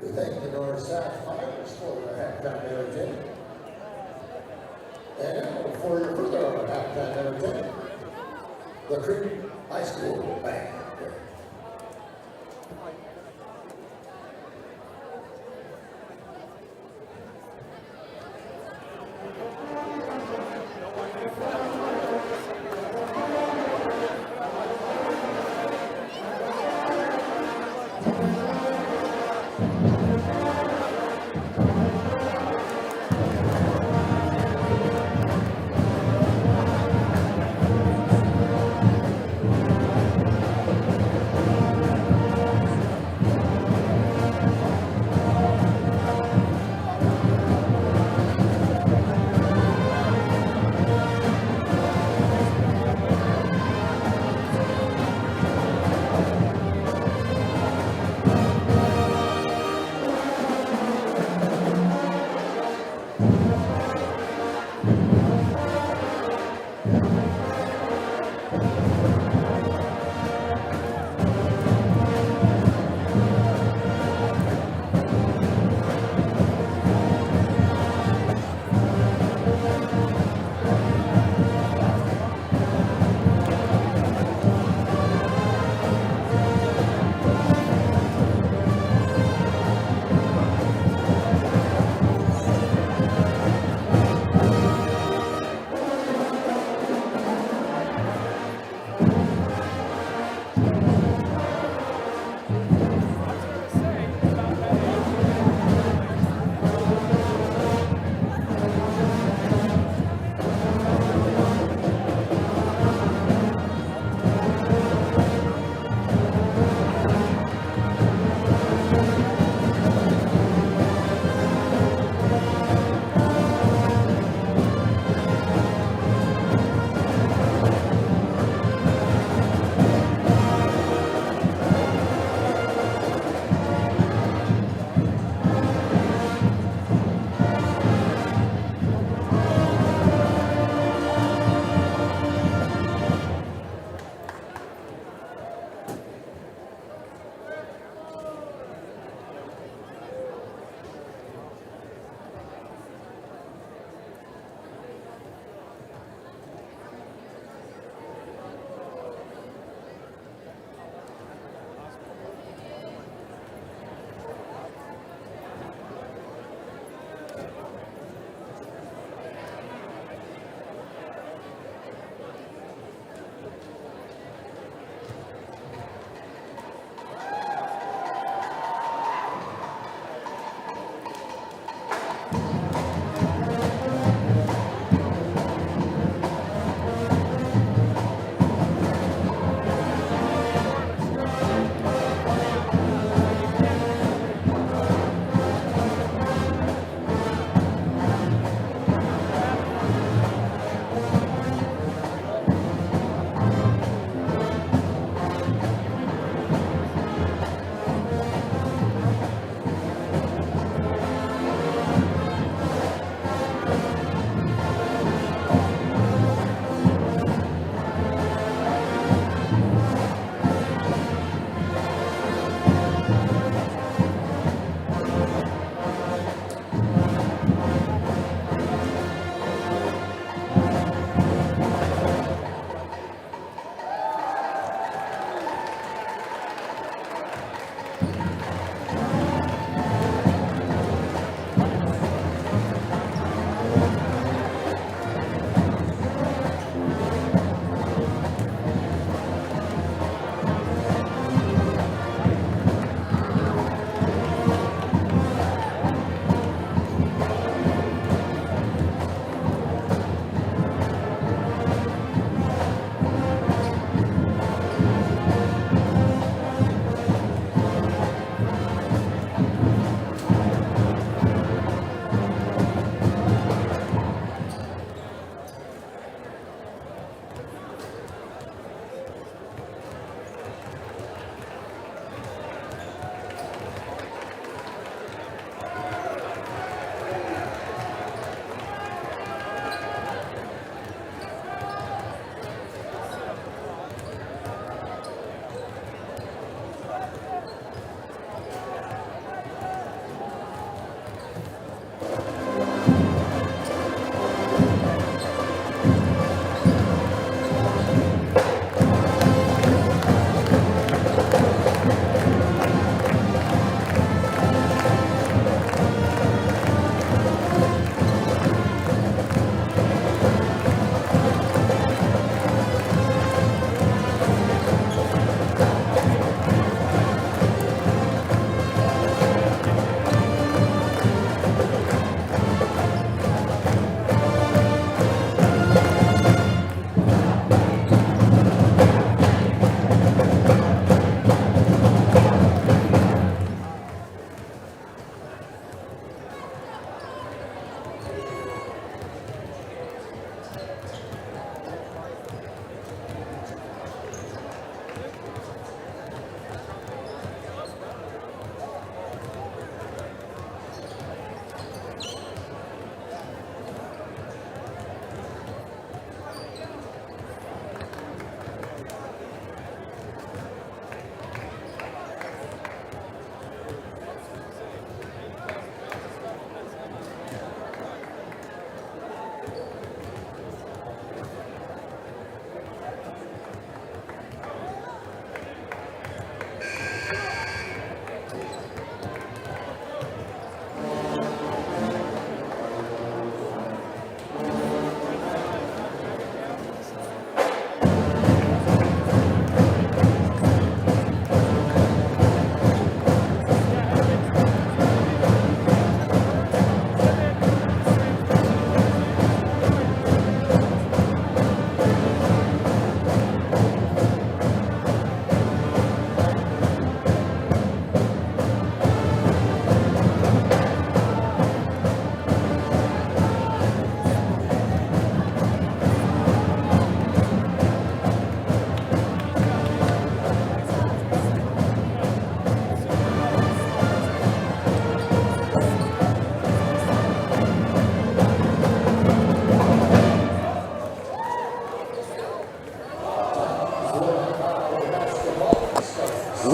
We thank the Norris South Fighters for their halftime entertainment. And now for your further halftime entertainment, the Crete High School Band.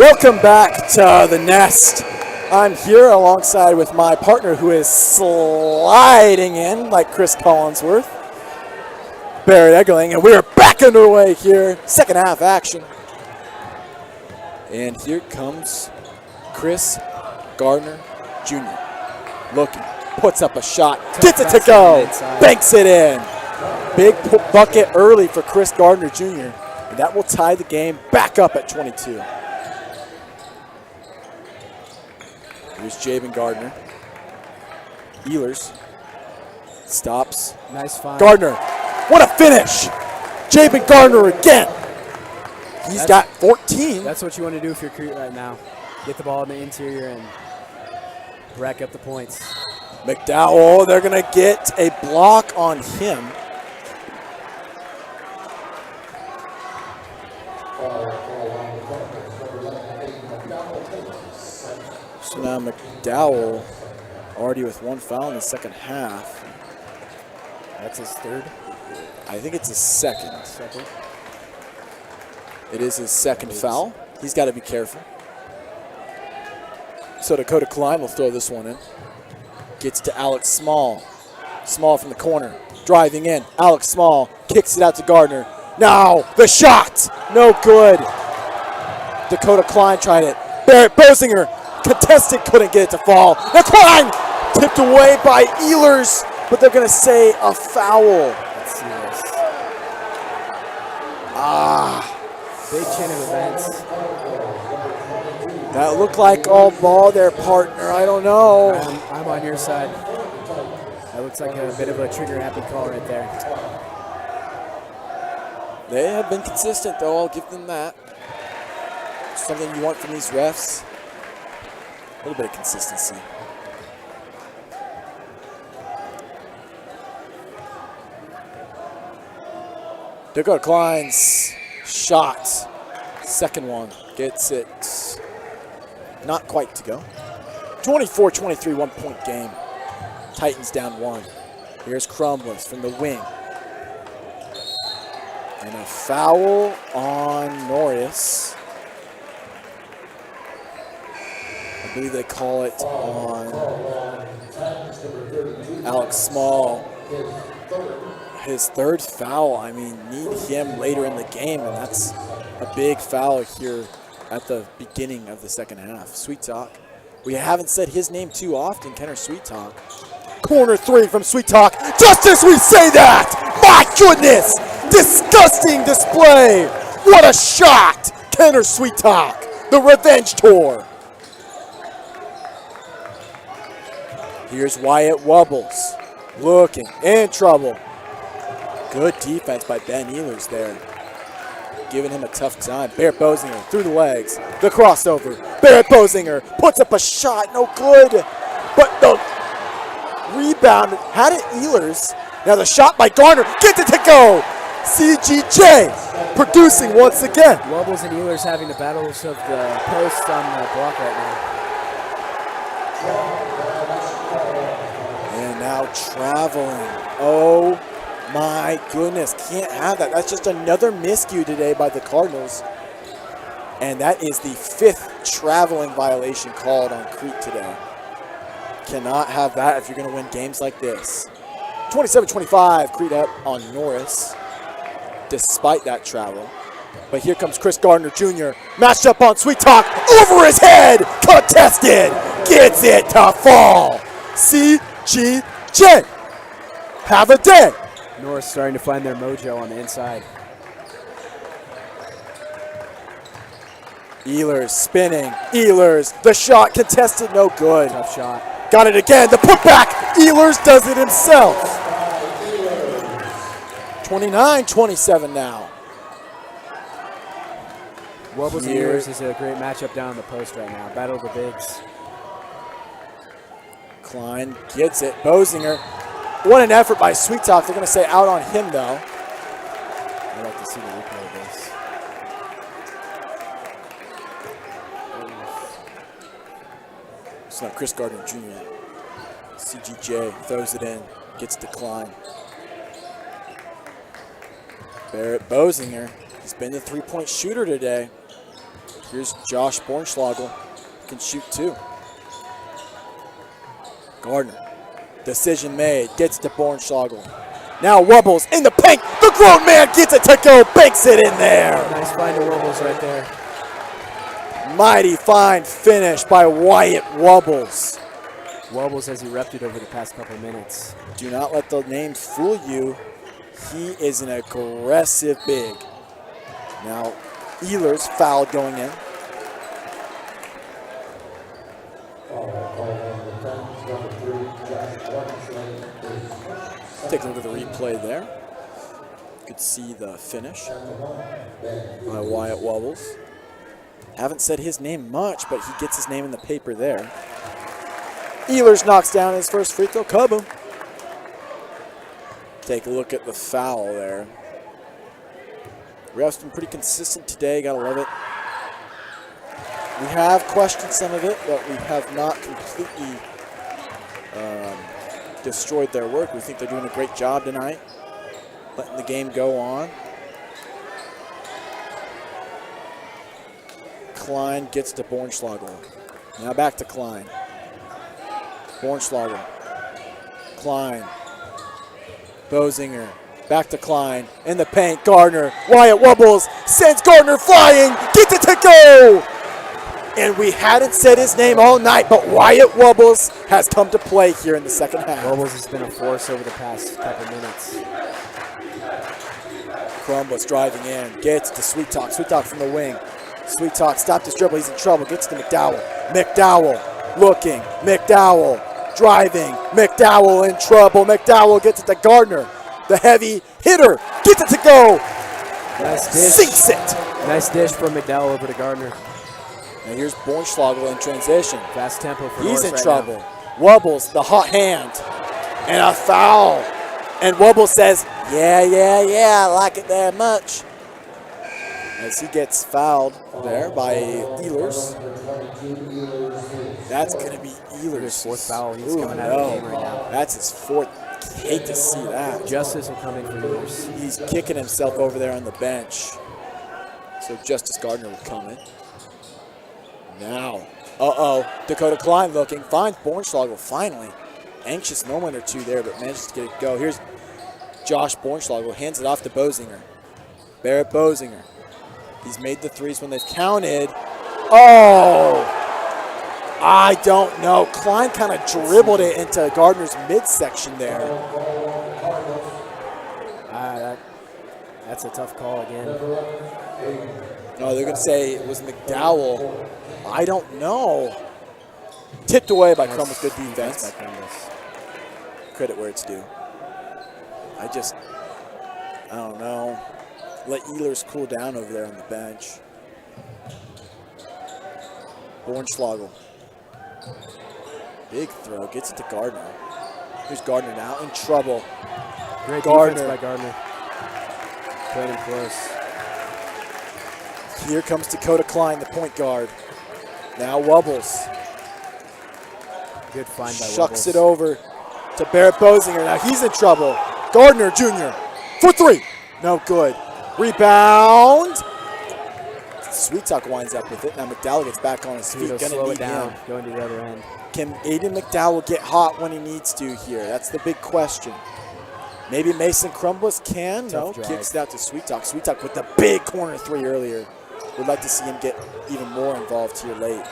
Welcome back to the Nest. I'm here alongside with my partner who is sliding in like Chris Collinsworth, Barrett Eggerling, and we are back underway here. Second half action. And here comes Chris Gardner Jr. Looking, puts up a shot, gets it to go, banks it in. Big bucket early for Chris Gardner Jr. And that will tie the game back up at 22. Here's Jabin Gardner. Ehlers stops. Nice find. Gardner, what a finish! Jabin Gardner again. He's got 14. That's what you want to do if you're Crete right now. Get the ball in the interior and rack up the points. McDowell, they're going to get a block on him. So now McDowell already with one foul in the second half. That's his third? I think it's his second. It is his second foul. He's got to be careful. So Dakota Klein will throw this one in. Gets to Alex Small. Small from the corner. Driving in. Alex Small kicks it out to Gardner. Now the shot. No good. Dakota Klein tried it. Barrett Bosinger contested, couldn't get it to fall. Now Klein tipped away by Ehlers, but they're going to say a foul. Let's see this. Big chain of events. That looked like all ball there, partner. I don't know. I'm on your side. That looks like a bit of a trigger-happy call right there. They have been consistent, though. I'll give them that. Something you want from these refs. A little bit of consistency. Dakota Klein's shot. Second one. Gets it not quite to go. 24-23, 1 point game. Titans down one. Here's Crumbless from the wing. And a foul on Norris. I believe they call it on Alex Small. His third foul. I mean, need him later in the game, and that's a big foul here at the beginning of the second half. Sweet Talk. We haven't said his name too often, Kenner Sweet Talk. Corner three from Sweet Talk. Just as we say that, my goodness, disgusting display. What a shot, Kenner Sweet Talk, the revenge tour. Here's Wyatt Wubbles, looking in trouble. Good defense by Ben Ehlers there, giving him a tough time. Barrett Bosinger through the legs, the crossover. Barrett Bosinger puts up a shot, no good. But the rebound had it Ehlers. Now the shot by Garner, gets it to go. CGJ producing once again. Wubbles and Ehlers having the battles of the post on the block right now. And now traveling. Oh my goodness, can't have that. That's just another miscue today by the Cardinals. And that is the 5th traveling violation called on Crete today. Cannot have that if you're going to win games like this. 27-25, Crete up on Norris, despite that travel. But here comes Chris Gardner Jr., matched up on Sweet Talk, over his head, contested, gets it to fall. CGJ, have a day. Norris starting to find their mojo on the inside. Ehlers spinning. Ehlers, the shot contested, no good. Tough shot. Got it again, the putback. Ehlers does it himself. 29-27 now. Wubbles and Ehlers is a great matchup down on the post right now. Battle of the bigs. Klein gets it. Bosinger. What an effort by Sweet Talk. They're going to say out on him, though. I'd like to see the replay of this. It's not Chris Gardner Jr. CGJ throws it in. Gets declined. Barrett Bosinger. He's been the three-point shooter today. Here's Josh Bornschlagel. Can shoot too. Gardner. Decision made. Gets to Bornschlagel. Now Wubbles in the paint. The grown man gets it to go. Banks it in there. Nice find to Wubbles right there. Mighty fine finish by Wyatt Wubbles. Wubbles has erupted over the past couple minutes. Do not let the name fool you. He is an aggressive big. Now, Ehlers fouled going in. Take a look at the replay there. You could see the finish by Wyatt Wubbles. Haven't said his name much, but he gets his name in the paper there. Ehlers knocks down his first free throw. Kaboom. Take a look at the foul there. Ref's been pretty consistent today. Gotta love it. We have questioned some of it, but we have not completely destroyed their work. We think they're doing a great job tonight, letting the game go on. Klein gets to Bornschlagel. Now back to Klein. Bornschlagel. Klein. Bozinger. Back to Klein. In the paint. Gardner. Wyatt Wubbles sends Gardner flying. Gets it to go! And we hadn't said his name all night, but Wyatt Wubbles has come to play here in the second half. Wubbles has been a force over the past couple minutes. Crumbus driving in. Gets to Sweet Talk. Sweet Talk from the wing. Sweet Talk stopped his dribble. He's in trouble. Gets to McDowell. McDowell looking. McDowell driving. McDowell in trouble. McDowell gets it to Gardner. The heavy hitter gets it to go. Nice dish. Sinks it. Nice dish from McDowell over to Gardner. And here's Bornschlagel in transition. Fast tempo for He's Norris in right trouble. now. Wubbles, the hot hand. And a foul. And Wubbles says, yeah, I like it that much. As he gets fouled there by Ehlers. That's going to be Ehlers' Fourth foul. He's coming out of the game right now. That's his fourth. Hate to see that. Justice will come in for Ehlers. He's kicking himself over there on the bench. So Justice Gardner will come in. Now, Dakota Klein looking, finds Bornschlagel finally. Anxious moment or two there, but manages to get it go. Here's Josh Bornschlagel, hands it off to Bozinger. Barrett Bozinger. He's made the threes when they've counted. Oh! I don't know. Klein kind of dribbled it into Gardner's midsection there. That's a tough call again. No, they're going to say it was McDowell. I don't know. Tipped away by Crumbus. Good defense. Credit where it's due. I don't know. Let Ehlers cool down over there on the bench. Bornschlagel. Big throw. Gets it to Gardner. Here's Gardner now in trouble. Great Gardner. defense by Gardner. Played him close. Here comes Dakota Klein, the point guard. Now Wubbles. Good find by Shucks Wubbles. it over to Barrett Bozinger. Now he's in trouble. Gardner Jr. for three. No good. Rebound. Sweet Talk winds up with it. Now McDowell gets back on his feet. Gonna Gonna slow need it down, him. going to the other end. Can Aiden McDowell get hot when he needs to here? That's the big question. Maybe Mason Crumbus can. Tough No, drive. kicks it out to Sweet Talk. Sweet Talk with the big corner three earlier. Would like to see him get even more involved here late.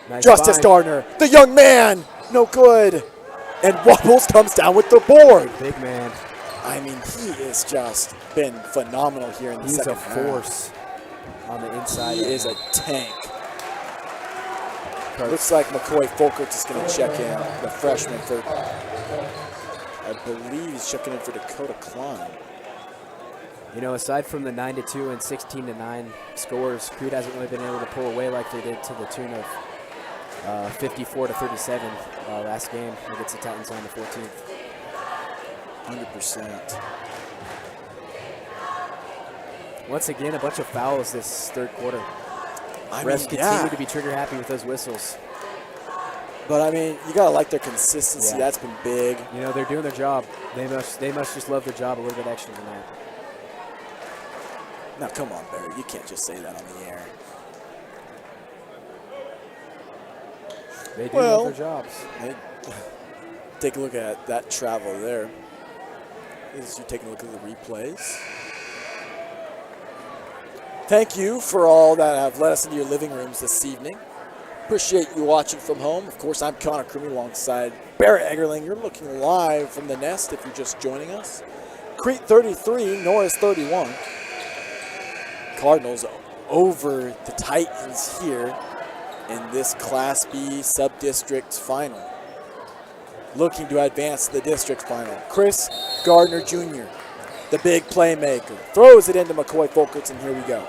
Nice Justice find. Gardner, the young man, no good. And Wubbles comes down with the board. Big man. I mean, he has just been phenomenal here in the He's second a half. force on the inside. He is a tank. Looks like McCoy Folkert is going to check in, the freshman for, I believe he's checking in for Dakota Klein. You know, aside from the 9-2 and 16-9 scores, Crete hasn't really been able to pull away like they did to the tune of 54-37 last game against the Titans on the 14th. 100%. Once again, a bunch of fouls this third quarter. I Refs mean, continue yeah. to be trigger happy with those whistles. But I mean, you gotta like their consistency. Yeah. That's been big. You know, they're doing their job. They must just love their job a little bit extra tonight. Now, come on, Barry. You can't just say that on the air. They do Well, love their jobs. Take a look at that travel there. As you take a look at the replays. Thank you for all that have let us into your living rooms this evening. Appreciate you watching from home. Of course, I'm Connor Crumey alongside Barrett Eggerling. You're looking live from the nest if you're just joining us. Crete 33, Norris 31. Cardinals over the Titans here in this Class B sub-district final. Looking to advance to the district final. Chris Gardner Jr., the big playmaker, throws it into McCoy Folkerts, and here we go.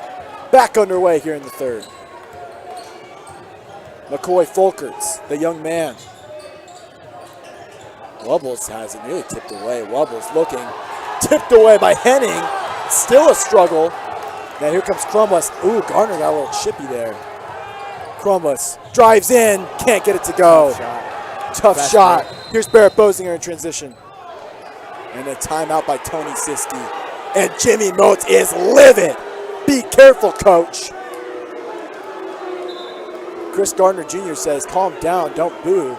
Back underway here in the third. McCoy Folkerts, the young man. Wubbles has it nearly tipped away. Wubbles looking, tipped away by Henning. Still a struggle. Now here comes Crumless. Ooh, Gardner got a little chippy there. Crumless drives in, can't get it to go. Tough shot. Here's Barrett Bosinger in transition. And a timeout by Tony Siski. And Jimmy Motes is livid. Be careful, coach. Chris Gardner Jr. says, calm down, don't boo.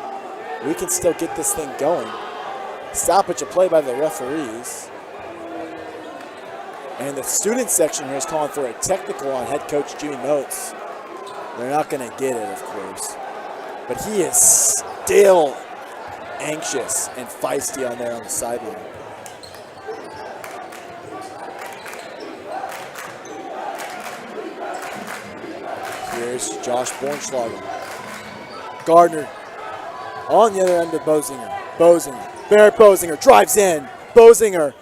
We can still get this thing going. Stoppage of play by the referees. And the student section here is calling for a technical on head coach Jimmy Motes. They're not going to get it, of course. But he is still anxious and feisty on there on the sideline. Here's Josh Bornschlager. Gardner on the other end of Bosinger. Barrett Bosinger drives in. Bosinger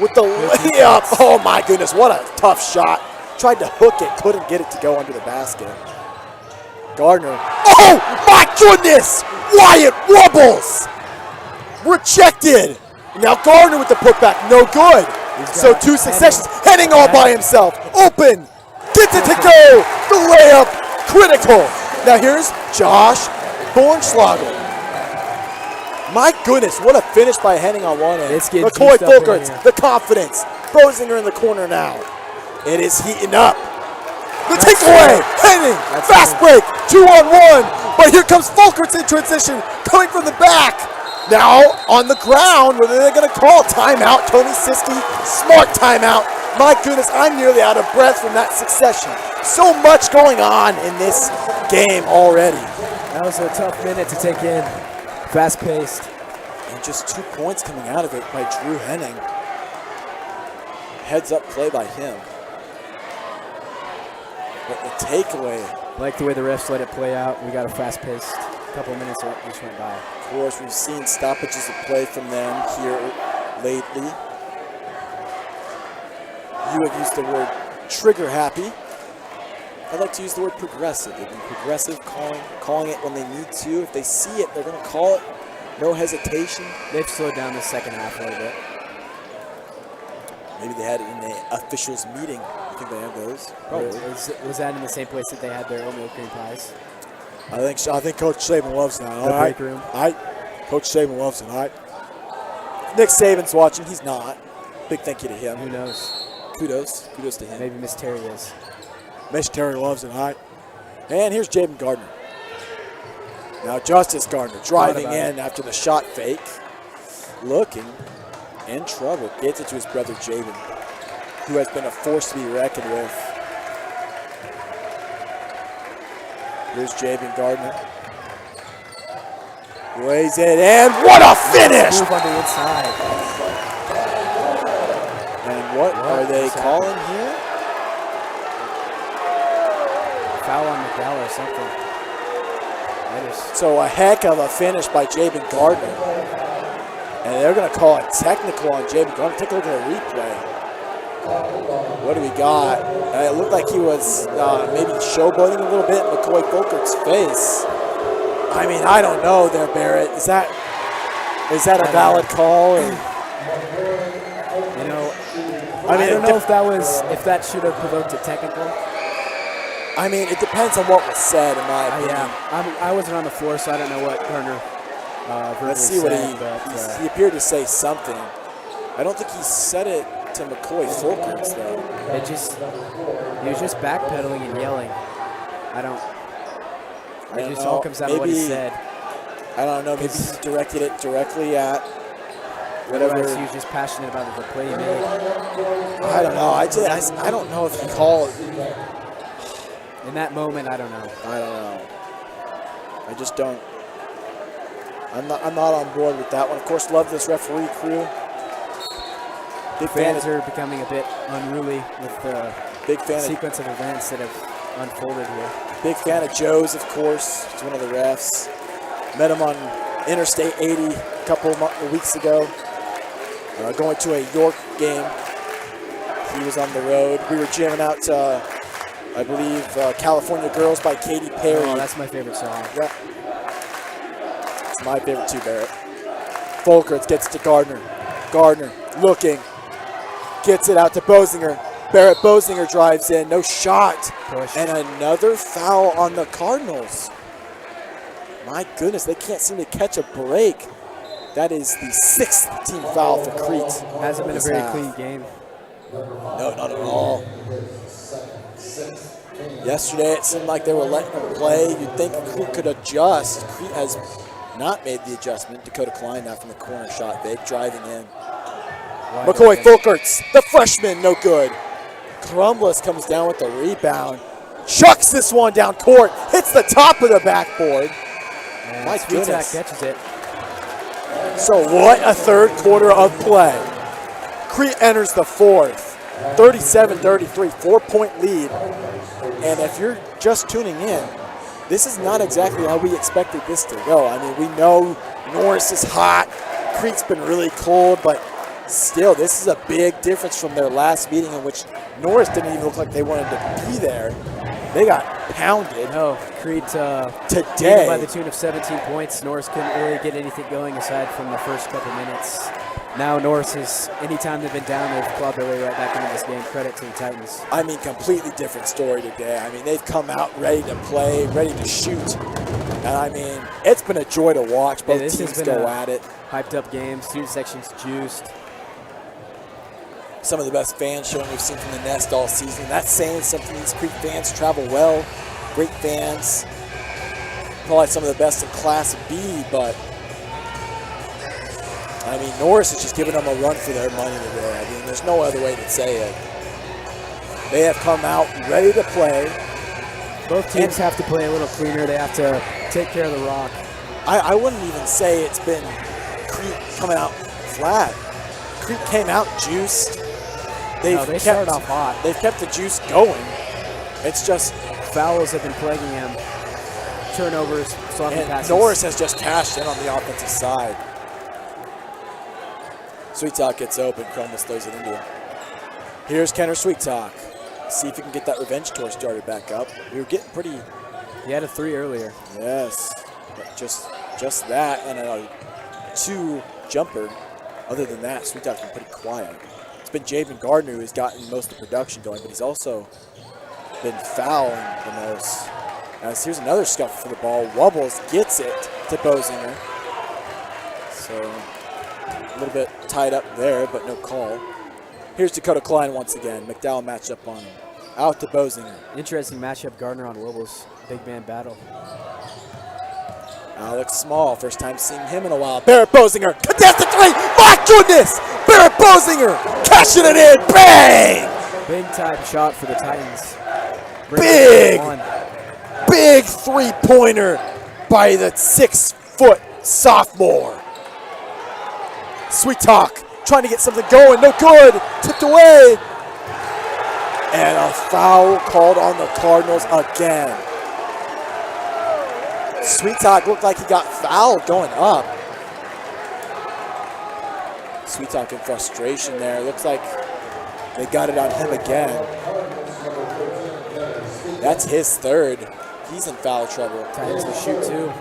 with the layup. Oh my goodness, what a tough shot. Tried to hook it, couldn't get it to go under the basket. Gardner. Oh my goodness! Wyatt Wubbles! Rejected. Now Gardner with the putback, no good. So two successions. Henning all by himself. Open. Gets it to go. The layup, critical. Now here's Josh Bornschlager. My goodness, what a finish by Henning on one end. McCoy Folkerts, the confidence. Bosinger in the corner now. It is heating up. The takeaway, Henning, fast break, 2-on-1. But here comes Folkerts in transition, coming from the back. Now on the ground, what are they going to call? Timeout, Tony Siski, smart timeout. My goodness, I'm nearly out of breath from that succession. So much going on in this game already. That was a tough minute to take in. Fast-paced. And just 2 points coming out of it by Drew Henning. Heads-up play by him. But the takeaway. I like the way the refs let it play out. We got a fast-paced couple of minutes that just went by. Of course, we've seen stoppages of play from them here lately. You have used the word trigger-happy. I like to use the word progressive. They've been progressive, calling it when they need to. If they see it, they're going to call it. No hesitation. They've slowed down the second half a little bit. Maybe they had it in the officials' meeting. I think they have those. Probably. Was that in the same place that they had their oatmeal cream pies? I think Coach Saban loves that. The break room. All right. Coach Saban loves it. All right. Nick Saban's watching. He's not. Big thank you to him. Who knows? Kudos to him. Maybe Miss Terry is. Miss Terry loves it, all right. And here's Jaden Gardner. Now Justice Gardner driving in after the shot fake. Looking in trouble. Gets it to his brother Jaden, who has been a force to be reckoned with. Here's Jaden Gardner. Lays it in. What a finish! Move on the inside. And what are they calling here? Foul on McDowell or something. So a heck of a finish by Jabin Gardner. And they're going to call it technical on Jabin Gardner. Take a look at the replay. What do we got? It looked like he was maybe showboating a little bit in McCoy Folkert's face. I mean, I don't know there, Barrett. Is that a valid call? You know, I don't know if that should have provoked a technical. I mean, it depends on what was said, in my opinion. Yeah, I wasn't on the floor, so I don't know what Gardner Let's see what he appeared to say something. I don't think he said it to McCoy Folkerts, though. He was just backpedaling and yelling. I It don't just know. all comes down to what he said. I don't know. Maybe he directed it directly at Otherwise, whatever. he was just passionate about the play he made. I don't know. I don't know if he called. In that moment, I don't know. I don't know. I just don't. I'm not on board with that one. Of course, love this referee crew. Big fan Fans of, are becoming a bit unruly with the big fan of, sequence of events that have unfolded here. big fan of Joe's, of course. He's one of the refs. Met him on Interstate 80 a couple weeks ago. Going to a York game. He was on the road. We were jamming out to, I believe, California Girls by Katy Perry. Oh, that's my favorite song. Yeah. It's my favorite too, Barrett. Folkerts gets to Gardner. Gardner looking. Gets it out to Bosinger. Barrett Bosinger drives in. No shot. Push. And another foul on the Cardinals. My goodness, they can't seem to catch a break. That is the 6th team foul for Crete. Hasn't been a this very half. clean game. No, not at all. Yesterday, it seemed like they were letting them play. You'd think Crete could adjust. Crete has not made the adjustment. Dakota Klein now from the corner shot big, driving in. McCoy Folkerts, the freshman, no good. Crumbless comes down with the rebound. Chucks this one down court. Hits the top of the backboard. And My Sweetak goodness. catches it. So what a third quarter of play. Crete enters the fourth. 37-33, 4-point lead. And if you're just tuning in, this is not exactly how we expected this to go. I mean, we know Norris is hot. Crete's been really cold, but still, this is a big difference from their last meeting in which Norris didn't even look like they wanted to be there. They got pounded. No, Crete Today. by the tune of 17 points. Norris couldn't really get anything going aside from the first couple minutes. Now Norris is, anytime they've been down, they've clawed their way right back into this game. Credit to the Titans. I mean, completely different story today. I mean, they've come out ready to play, ready to shoot. And I mean, it's been a joy to watch both this has teams been go a at it. Hyped up game. Student section's juiced. Some of the best fans showing we've seen from the Nest all season. That's saying something. These Crete fans travel well. Great fans. Probably some of the best in Class B, but I mean, Norris is just giving them a run for their money today. I mean, there's no other way to say it. They have come out ready to play. Both teams have to play a little cleaner. They have to take care of the rock. I wouldn't even say it's been Crete coming out flat. Crete came out juiced. They started off hot. They've kept the juice going. It's just Fouls have been plaguing him. Turnovers, sloppy and passes. Norris has just cashed in on the offensive side. Sweet Talk gets open. Crumbles throws it into him. Here's Kenner Sweet Talk. See if he can get that revenge tour started back up. We were getting pretty. He had a 3 earlier. Yes, but just that and a 2 jumper. Other than that, Sweet Talk's been pretty quiet. It's been Javen Gardner who's gotten most of the production going, but he's also been fouling the most. As here's another scuffle for the ball. Wubbles gets it to Bosinger. So a little bit tied up there, but no call. Here's Dakota Klein once again. McDowell matched up on him. Out to Bosinger. Interesting matchup, Gardner on Wobbles. Big man battle. Alex Small, first time seeing him in a while. Barrett Bosinger, contested 3. My goodness! Barrett Bosinger, cashing it in. Bang! Big time shot for the Titans. Big! Big three-pointer by the 6-foot sophomore. Sweet Talk trying to get something going. No good. Tipped away. And a foul called on the Cardinals again. Sweet Talk looked like he got fouled going up. Sweet Talk in frustration there. Looks like they got it on him again. That's his third. He's in foul trouble. Titans will shoot too.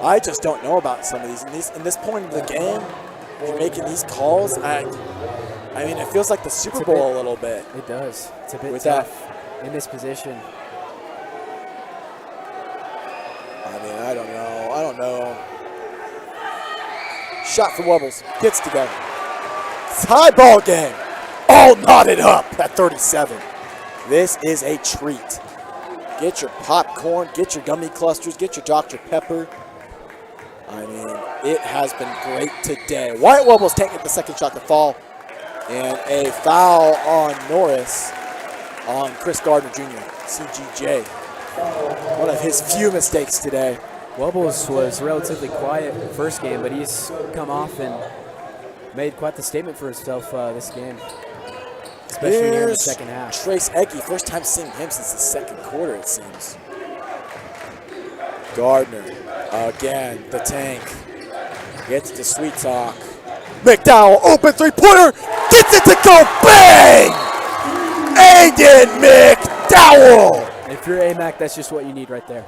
I just don't know about some of these. In this point of the game, if you're making these calls, I mean, it feels like the Super Bowl a little bit. It does. It's a bit With tough in this position. I mean, I don't know. Shot for Wubbles. Gets to go. It's high ball game. All knotted up at 37. This is a treat. Get your popcorn, get your gummy clusters, get your Dr. Pepper. I mean, it has been great today. White Wobbles can't get the second shot to fall. And a foul on Norris on Chris Gardner Jr., CGJ. One of his few mistakes today. Wobbles was relatively quiet in the first game, but he's come off and made quite the statement for himself this game, especially here in the second half. Trace Egge, first time seeing him since the second quarter, it seems. Gardner, again, the tank, gets to Sweet Talk. McDowell, open three-pointer, gets it to go, bang! Aiden McDowell! If you're AMAC, that's just what you need right there.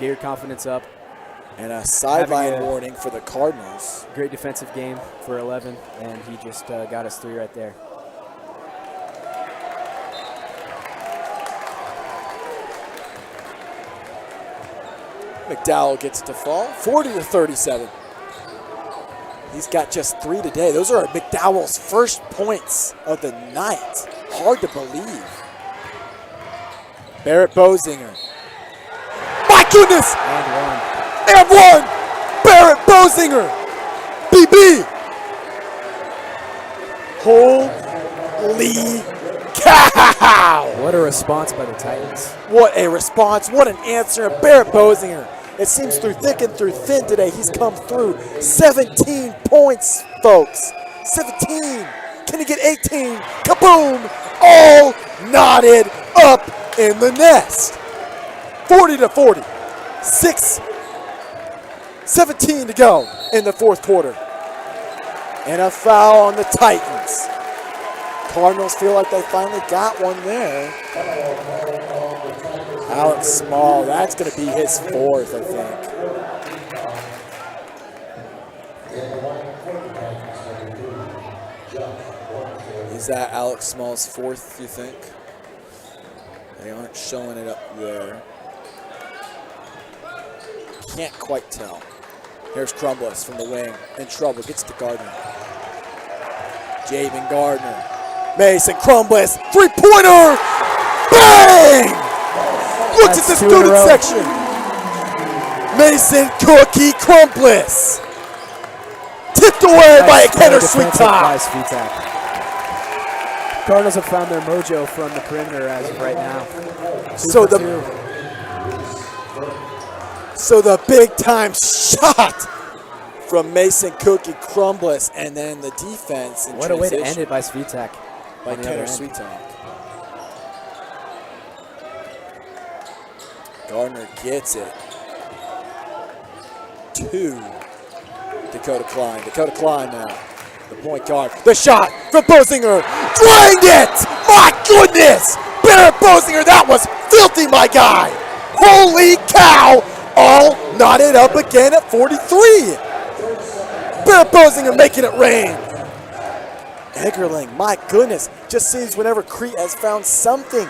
Get your confidence up. And a sideline warning for the Cardinals. Great defensive game for 11, and he just got us 3 right there. McDowell gets it to fall, 40-37. He's got just 3 today. Those are McDowell's first points of the night. Hard to believe. Barrett Bozinger. My goodness! And one! Barrett Bozinger! BB! Holy cow! What a response by the Titans. What a response. What an answer. Barrett Bozinger. It seems through thick and through thin today, he's come through. 17 points, folks. 17. Can he get 18? Kaboom! All knotted up in the nest. 40-40. 17 to go in the fourth quarter. And a foul on the Titans. Cardinals feel like they finally got one there. Alex Small, that's going to be his 4th, I think. Is that Alex Small's 4th, you think? They aren't showing it up there. Can't quite tell. Here's Crumbless from the wing. In trouble, gets to Gardner. Javen Gardner. Mason Crumbless, 3-pointer! Bang! Looks at the student section. Mason Cookie Crumbless. Tipped away by a Kenner Sweet Talk. Cardinals have found their mojo from the perimeter as of right now. So the big time shot from Mason Cookie Crumbless, and then the defense in what a way to end it by Svitak. By Kenner Sweet Talk. Gardner gets it to Dakota Klein. Dakota Klein now, the point guard. The shot from Bozinger. Drained it! My goodness! Barrett Bozinger, that was filthy, my guy. Holy cow! All knotted up again at 43. Barrett Bozinger making it rain. Eggerling, my goodness, just seems whenever Crete has found something,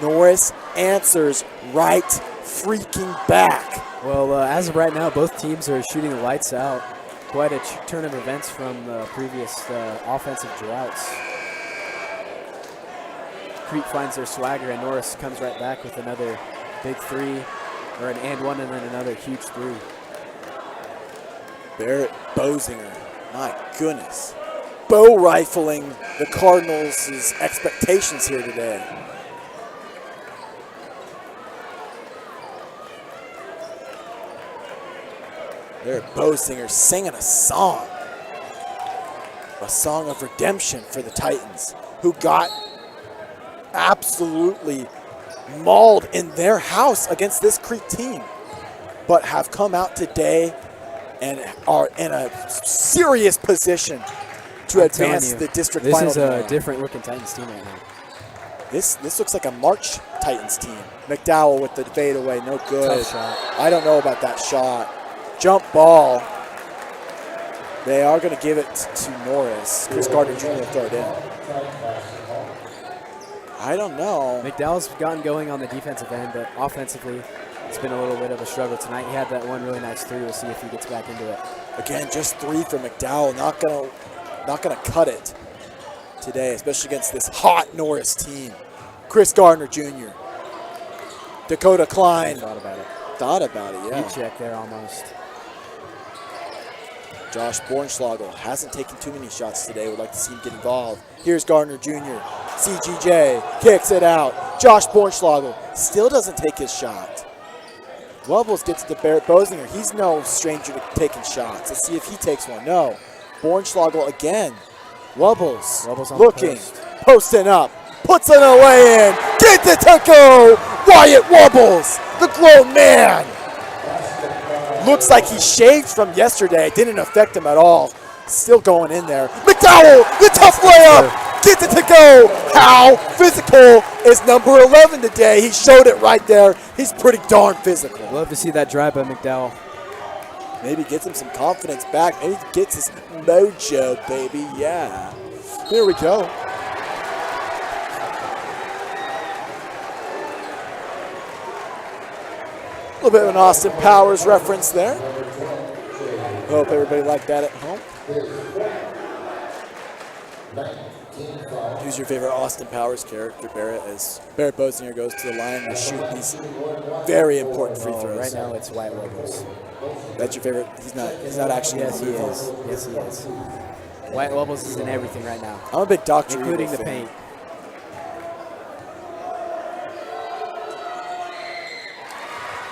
Norris answers right freaking back. Well, as of right now, both teams are shooting the lights out. Quite a turn of events from previous offensive droughts. Crete finds their swagger, and Norris comes right back with another big 3, or an and one, and then another huge 3. Barrett Bozinger, my goodness. Bow rifling the Cardinals' expectations here today. Barrett Bozinger singing a song of redemption for the Titans, who got absolutely mauled in their house against this Crete team, but have come out today and are in a serious position to advance the district final. This is a different looking Titans team right now. This looks like a March Titans team. McDowell with the fadeaway, no good. Tough shot. I don't know about that shot. Jump ball. They are going to give it to Norris. Chris Gardner Jr. will throw it in. I don't know. McDowell's gotten going on the defensive end, but offensively, it's been a little bit of a struggle tonight. He had that one really nice 3. We'll see if he gets back into it. Again, just 3 for McDowell. Not gonna cut it today, especially against this hot Norris team. Chris Gardner Jr. Dakota Klein. Thought about it. Thought about it, yeah. Heat check there almost. Josh Bornschlagel hasn't taken too many shots today. Would like to see him get involved. Here's Gardner Jr. CGJ kicks it out. Josh Bornschlagel still doesn't take his shot. Wubbles gets to Barrett Bosinger. He's no stranger to taking shots. Let's see if he takes one. No. Bornschlagel again. Wubbles On looking, post. posting up, puts it away in. Gets it to go. Wyatt Wubbles, the grown man. Looks like he shaved from yesterday. It didn't affect him at all. Still going in there. McDowell, the tough layup. Gets it to go. How physical is number 11 today? He showed it right there. He's pretty darn physical. Love to see that drive by McDowell. Maybe gets him some confidence back. Maybe gets his mojo, baby. Yeah. Here we go. A little bit of an Austin Powers reference there. Hope everybody liked that at home. Who's your favorite Austin Powers character, Barrett? As Barrett Bosinger goes to the line to shoot these very important free throws. Right now it's Wyatt Wubbles. That's your favorite? He's not actually. Yes, he is. Yes, he is. Wyatt Wubbles is in everything right now, I'm a big Dr. including Evil the fan. paint.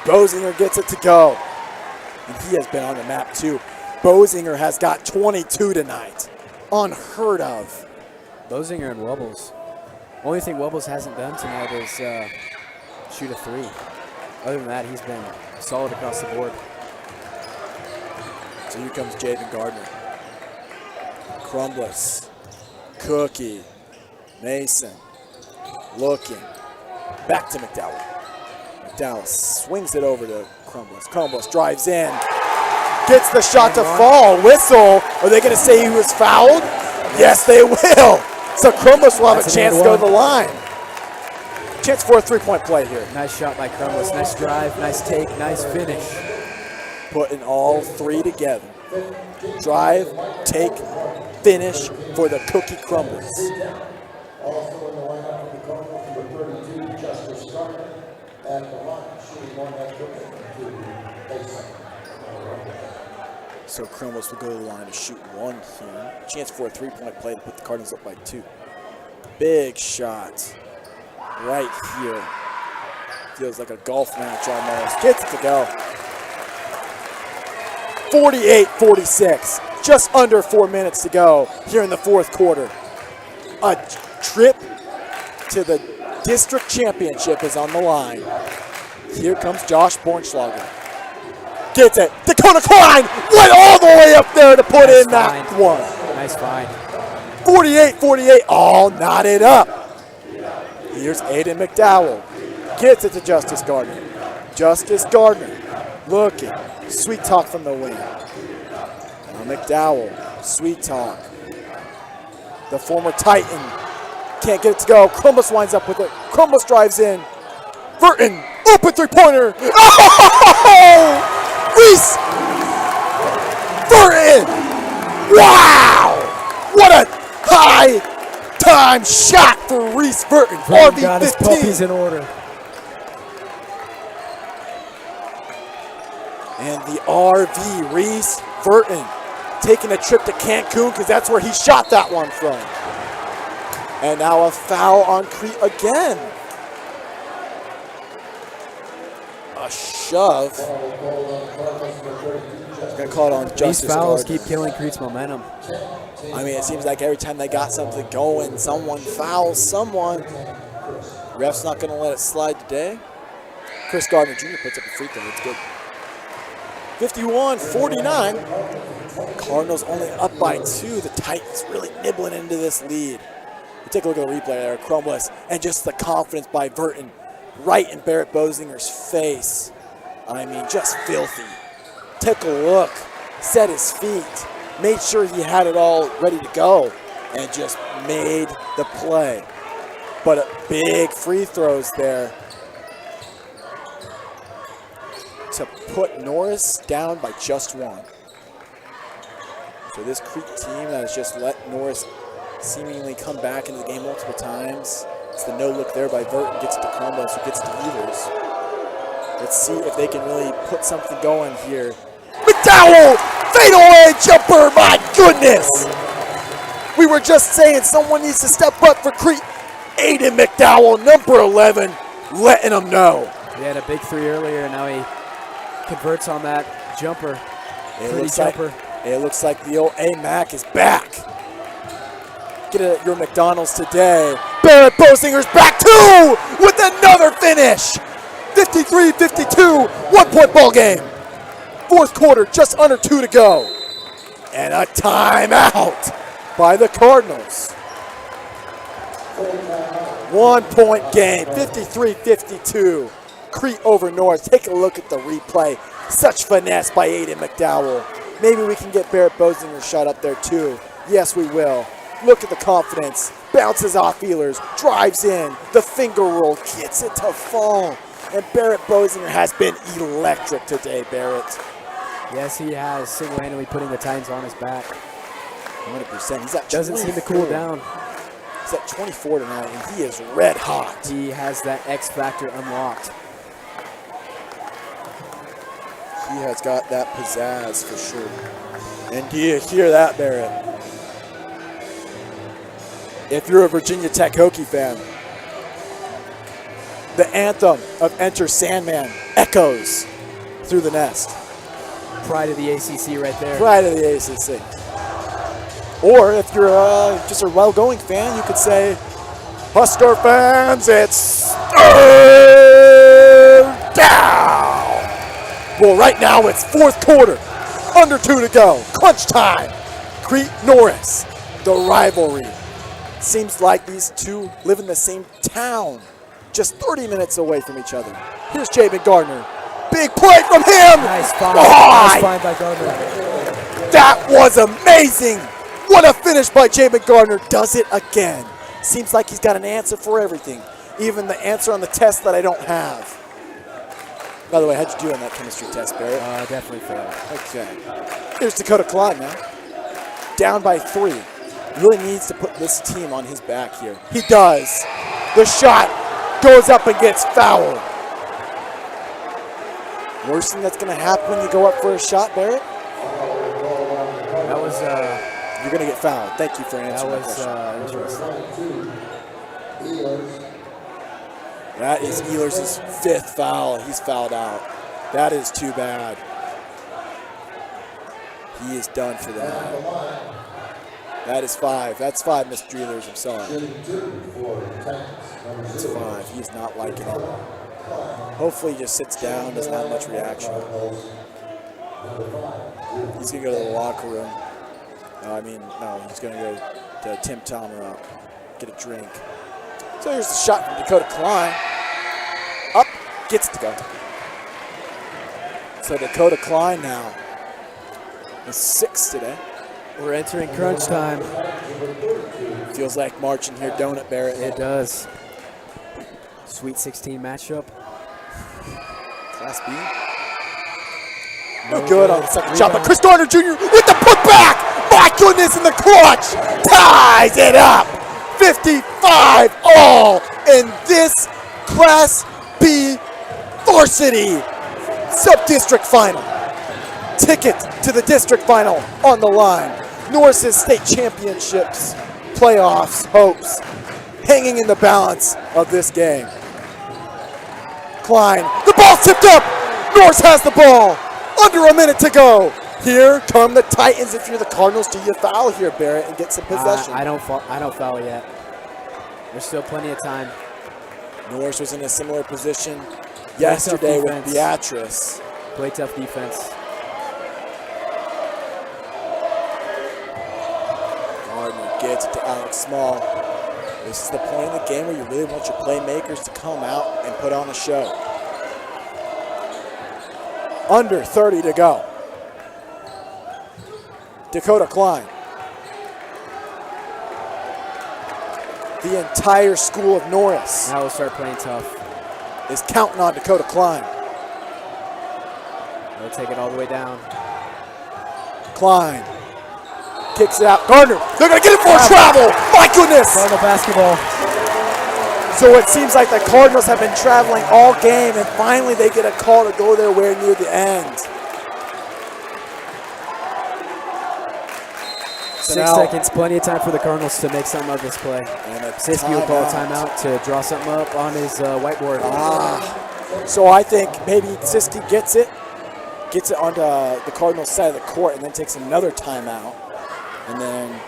Bosinger gets it to go. And he has been on the map too. Bosinger has got 22 tonight. Unheard of. Bosinger and Wubbles. Only thing Wubbles hasn't done tonight is shoot a three. Other than that, he's been solid across the board. So here comes Javen Gardner. Crumbless. Cookie. Mason. Looking. Back to McDowell. McDowell swings it over to Crumbless. Crumbless drives in. Gets the shot to fall. Whistle. Are they going to say he was fouled? Yes, they will. So Crumbless will have a chance to go to the line. Chance for a three-point play here. Nice shot by Crumbless. Nice drive, nice take, nice finish. Putting all three together. Drive, take, finish for the Cookie Crumblers. Also in the lineup for the Cardinals, number 32, Justice Gardner, at the line, shooting one that to baseline. So Crumblers will go to the line to shoot one here. Chance for a three-point play to put the Cardinals up by 2. Big shot right here. Feels like a golf match almost. Gets it to go. 48-46. Just under 4 minutes to go here in the fourth quarter. A trip to the district championship is on the line. Here comes Josh Bornschlager. Gets it. Dakota Klein went all the way up there to put in that one. Nice find. 48-48, all knotted up. Here's Aiden McDowell. Gets it to Justice Gardner. Justice Gardner looking. Sweet talk from the wing. Now McDowell, sweet talk. The former Titan can't get it to go. Crumbless winds up with it. Crumbless drives in. Burton, open three-pointer. Oh! Reese Burton! Wow! What a high-time shot for Reese Burton. Burton got his puppies RV15. in order. And the RV, Reese Burton, taking a trip to Cancun because that's where he shot that one from. And now a foul on Crete again. A shove. Gonna call it on Justice These fouls Gardner. keep killing Crete's momentum. I mean, it seems like every time they got something going, someone fouls someone. Ref's not gonna let it slide today. Chris Gardner Jr. puts up a free throw. It's good. 51-49. Cardinals only up by 2. The Titans really nibbling into this lead. We take a look at the replay there. Crumbless and just the confidence by Burton right in Barrett Bosinger's face. I mean, just filthy. Took a look, set his feet, made sure he had it all ready to go, and just made the play. But big free throws there to put Norris down by just 1. So this Crete team that has just let Norris seemingly come back into the game multiple times. It's the no look there by Burton, gets it to Crumbless, who gets to Evers. Let's see if they can really put something going here. McDowell! Fadeaway jumper! My goodness! We were just saying someone needs to step up for Crete. Aiden McDowell, number 11, letting them know. He had a big 3 earlier, and now he converts on that jumper. It looks like the old A-Mac is back. Get it at your McDonald's today. Barrett Bosinger's back too with another finish. 53-52, 1-point ball game. Fourth quarter, just under 2 to go. And a timeout by the Cardinals. 1-point game, 53-52. Crete over Norris. Take a look at the replay. Such finesse by Aiden McDowell. Maybe we can get Barrett Bosinger's shot up there too. Yes, we will. Look at the confidence. Bounces off feelers, drives in, the finger roll, gets it to fall. And Barrett Bosinger has been electric today, Barrett. Yes, he has, single-handedly putting the Titans on his back. 100%. He's at Doesn't seem to cool down. He's at 24 tonight, and he is red hot. He has that X factor unlocked. He has got that pizzazz for sure. And do you hear that, Barrett? If you're a Virginia Tech Hokie fan, the anthem of Enter Sandman echoes through the nest. Pride of the ACC right there. Pride of the ACC. Or if you're just a well-going fan, you could say, Husker fans, it's third down. Well, right now it's fourth quarter, under 2 to go, crunch time. Crete Norris, the rivalry. Seems like these two live in the same town, just 30 minutes away from each other. Here's Jamin Gardner. Big play from him. Nice find. Nice find by Gardner. That was amazing. What a finish by Jamin Gardner. Does it again. Seems like he's got an answer for everything, even the answer on the test that I don't have. By the way, how'd you do on that chemistry test, Barrett? Definitely failed. Okay. Here's Dakota Klein now. Down by 3. Really needs to put this team on his back here. He does. The shot goes up and gets fouled. Worst thing that's going to happen when you go up for a shot, Barrett? That was, you're going to get fouled. Thank you for answering that that was question. interesting. That is Ehlers' 5th foul. He's fouled out. That is too bad. He is done for the night. That is 5. That's 5, Mr. Ehlers. I'm sorry. That's 5. He's not liking it. Hopefully he just sits down, doesn't have much reaction. He's going to go to the locker room. No, he's going to go to Tim Tomer get a drink. So here's the shot from Dakota Klein. Up, gets to go. So Dakota Klein now is 6 today. We're entering crunch time. Feels like marching here, don't it, Barrett? It does. Sweet 16 matchup. Class B. No good on the second shot, but Chris Gardner Jr. with the putback! My goodness, in the clutch! Ties it up! 55 all in this Class B Varsity Sub-District Final. Ticket to the District Final on the line. Norris' state championships, playoffs, hopes, hanging in the balance of this game. Klein, the ball's tipped up! Norris has the ball! Under a minute to go. Here come the Titans. If you're the Cardinals, do you foul here, Barrett, and get some possession? I don't foul yet. There's still plenty of time. Norris was in a similar position yesterday with Beatrice. Play tough defense. Gardner gets it to Alex Small. This is the point of the game where you really want your playmakers to come out and put on a show. Under 30 to go. Dakota Klein. The entire school of Norris Now we'll start playing tough. is counting on Dakota Klein. They'll take it all the way down. Klein kicks it out. Gardner, they're going to get it for a travel. My goodness. Cardinal basketball. So it seems like the Cardinals have been traveling all game, and finally they get a call to go their way near the end. 6 seconds, plenty of time for the Cardinals to make something of this play. And a Siski will call a timeout. timeout to draw something up on his whiteboard. So I think maybe Siski gets it onto the Cardinals side of the court, and then takes another timeout. And then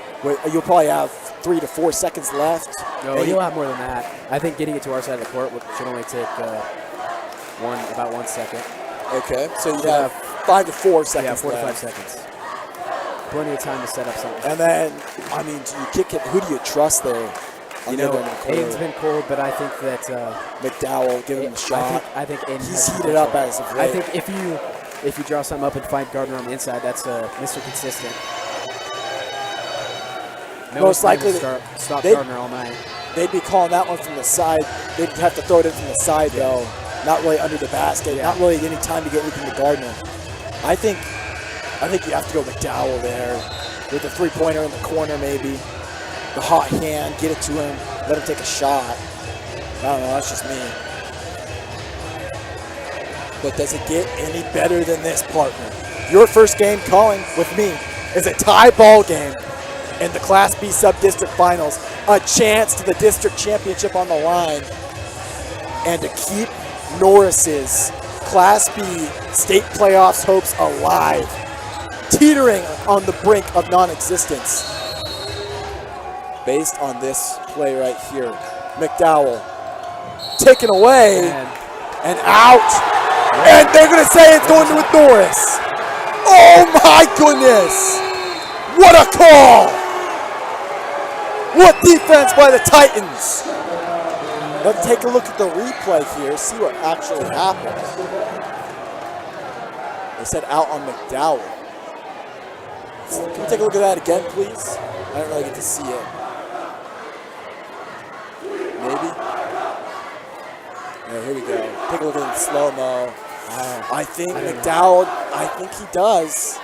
you'll probably have 3 to 4 seconds left. No, you'll have more than that. I think getting it to our side of the court should only take about 1 second. Okay, so you have 5 to 4 seconds. Yeah, 4 to 5 left. seconds. Plenty of time to set up something. And then, I mean, do you kick it? Who do you trust there? You know, Aiden's been cold, but I think that McDowell give him a shot. I think Aiden He's has heated up as of late. I think if you draw something up and find Gardner on the inside, that's Mr. Consistent. No Most likely stop Gardner all night. They'd be calling that one from the side. They'd have to throw it in from the side, though. Not really under the basket. Yeah. Not really any time to get anything to Gardner. I think you have to go McDowell there with the three-pointer in the corner, maybe. The hot hand, get it to him, let him take a shot. I don't know, that's just me. But does it get any better than this, partner? Your first game calling with me is a tie ball game in the Class B Sub-District Finals. A chance to the district championship on the line. And to keep Norris's Class B state playoffs hopes alive. Teetering on the brink of non-existence. Based on this play right here. McDowell taken away and out. And they're going to say it's going to with Norris. Oh my goodness. What a call. What defense by the Titans. Let's take a look at the replay here, see what actually happened. They said out on McDowell. Can we take a look at that again, please? I didn't really get to see it. Maybe? Yeah, here we go. Take a look at it in slow-mo. I think McDowell, I think he does.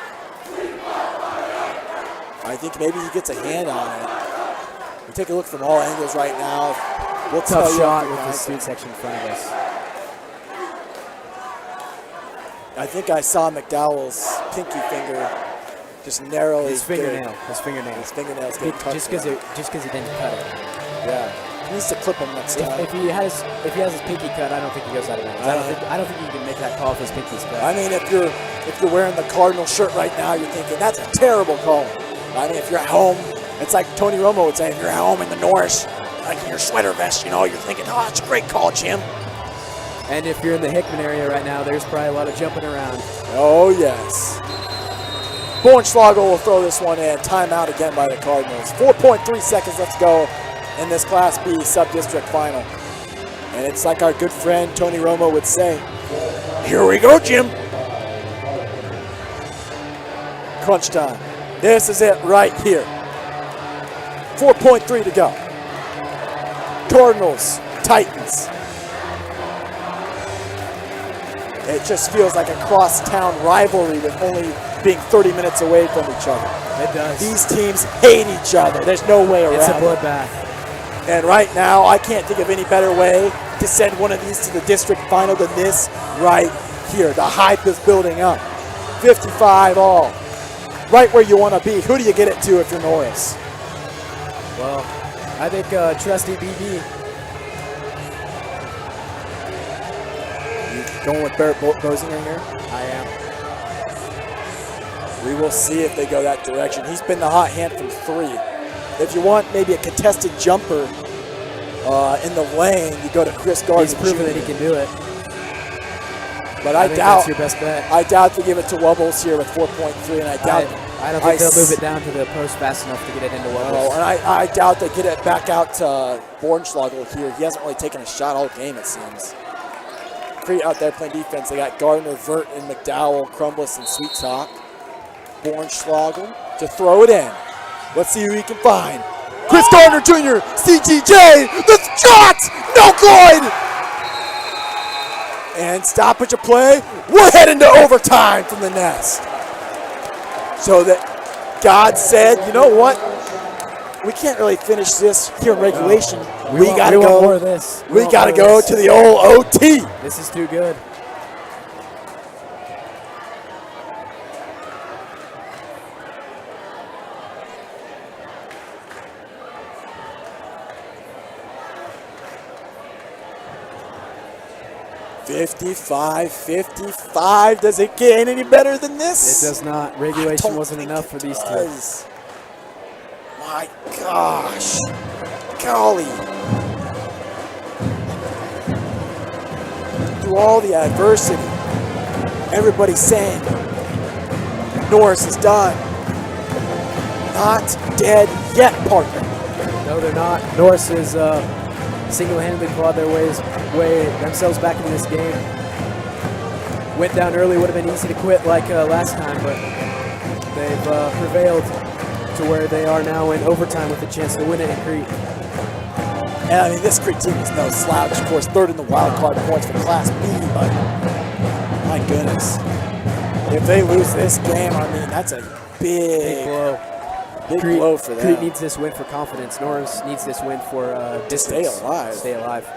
I think maybe he gets a hand on it. We take a look from all angles right now. We'll Tough tell shot you with the student section in front of us. I think I saw McDowell's pinky finger just narrowly. His fingernails getting cut. Just because he didn't cut it. Yeah. He needs to clip him next time. If he has his pinky cut, I don't think he goes out of bounds. I don't think you can make that call if his pinky's cut. I mean, if you're wearing the Cardinal shirt right now, you're thinking that's a terrible call. I mean, if you're at home, it's like Tony Romo would say, if you're at home in the Norris, like in your sweater vest, you know, you're thinking, oh, that's a great call, Jim. And if you're in the Hickman area right now, there's probably a lot of jumping around. Oh, yes. Bornschlagel will throw this one in. Timeout again by the Cardinals. 4.3 seconds left to go in this Class B Sub-District Final. And it's like our good friend Tony Romo would say, here we go, Jim. Crunch time. This is it right here. 4.3 to go. Cardinals, Titans. It just feels like a cross-town rivalry with only being 30 minutes away from each other. It does. These teams hate each other. There's no way around It's a it. bloodbath. And right now, I can't think of any better way to send one of these to the district final than this right here. The hype is building up. 55 all. Right where you want to be. Who do you get it to if you're Norris? Well, I think trusty BB. You going with Barrett Bosinger here? I am. We will see if they go that direction. He's been the hot hand from 3. If you want maybe a contested jumper in the lane, you go to Chris Gardner. He's proven that he can do it. But I think doubt that's your best bet. I doubt they give it to Wubbles here with 4.3, and I doubt. I don't think they'll move it down to the post fast enough to get it into Wubbles. No, and I doubt they get it back out to Bornschlagel here. He hasn't really taken a shot all game, it seems. Crete out there playing defense. They got Gardner, Vert, and McDowell, Crumbless, and Sweet Talk. Bornschlagel to throw it in. Let's see who he can find. Chris Gardner Jr., CTJ, the shot, no good! And stoppage of play, we're heading to overtime from the Nest. So that God said, you know what? we can't really finish this here in regulation. We want- gotta we want go. more of this. We want gotta more of go this. to the old OT. This is too good. $55. Does it get any better than this? It does not. I Regulation don't wasn't think enough it for these two. does. My gosh. Golly. Through all the adversity, everybody's saying Norris is done. Not dead yet, partner. No, they're not. Norris is single-handedly clawed their way themselves back into this game. Went down early, would have been easy to quit like last time, but they've prevailed to where they are now in overtime with a chance to win it in Crete. And I mean, this Crete team is no slouch. Of course, third in the wild card points for Class B, but my goodness. If they lose this game, I mean, that's a Big blow. big Crete, blow for them. Crete needs this win for confidence. Norris needs this win for distance. stay alive. Stay alive.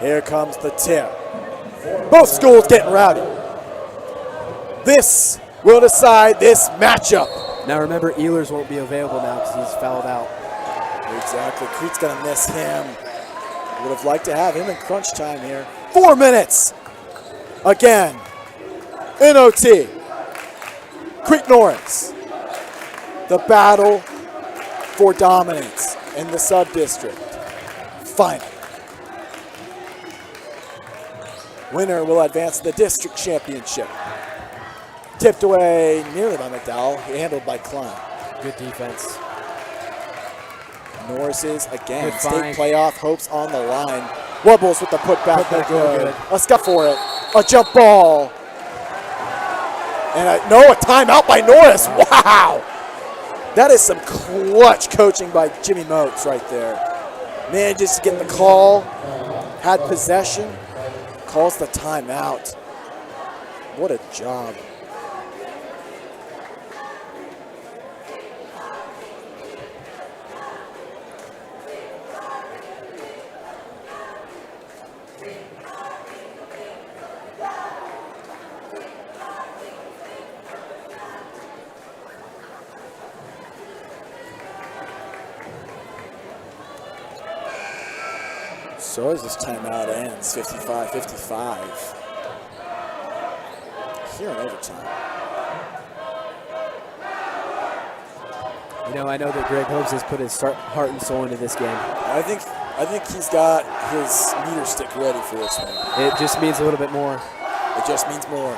Here comes the tip. Both schools getting rowdy. This will decide this matchup. Now remember, Ehlers won't be available now because he's fouled out. Exactly. Crete's going to miss him. Would have liked to have him in crunch time here. 4 minutes. Again. In OT. Crete Norris. The battle for dominance in the sub-district. Final. Winner will advance to the district championship. Tipped away nearly by McDowell, handled by Klein. Good defense. Norris's, again, Good state find. playoff hopes on the line. Wubbles with the putback, Putback, no no good. good. A scuff for it. A jump ball. And a timeout by Norris. Wow. That is some clutch coaching by Jimmy Motes right there. Man, just getting the call, had possession, calls the timeout. What a job. So as this timeout ends, 55-55. Here in overtime. You know, I know that Greg Hobbs has put his heart and soul into this game. I think he's got his meter stick ready for this one. It just means a little bit more. It just means more.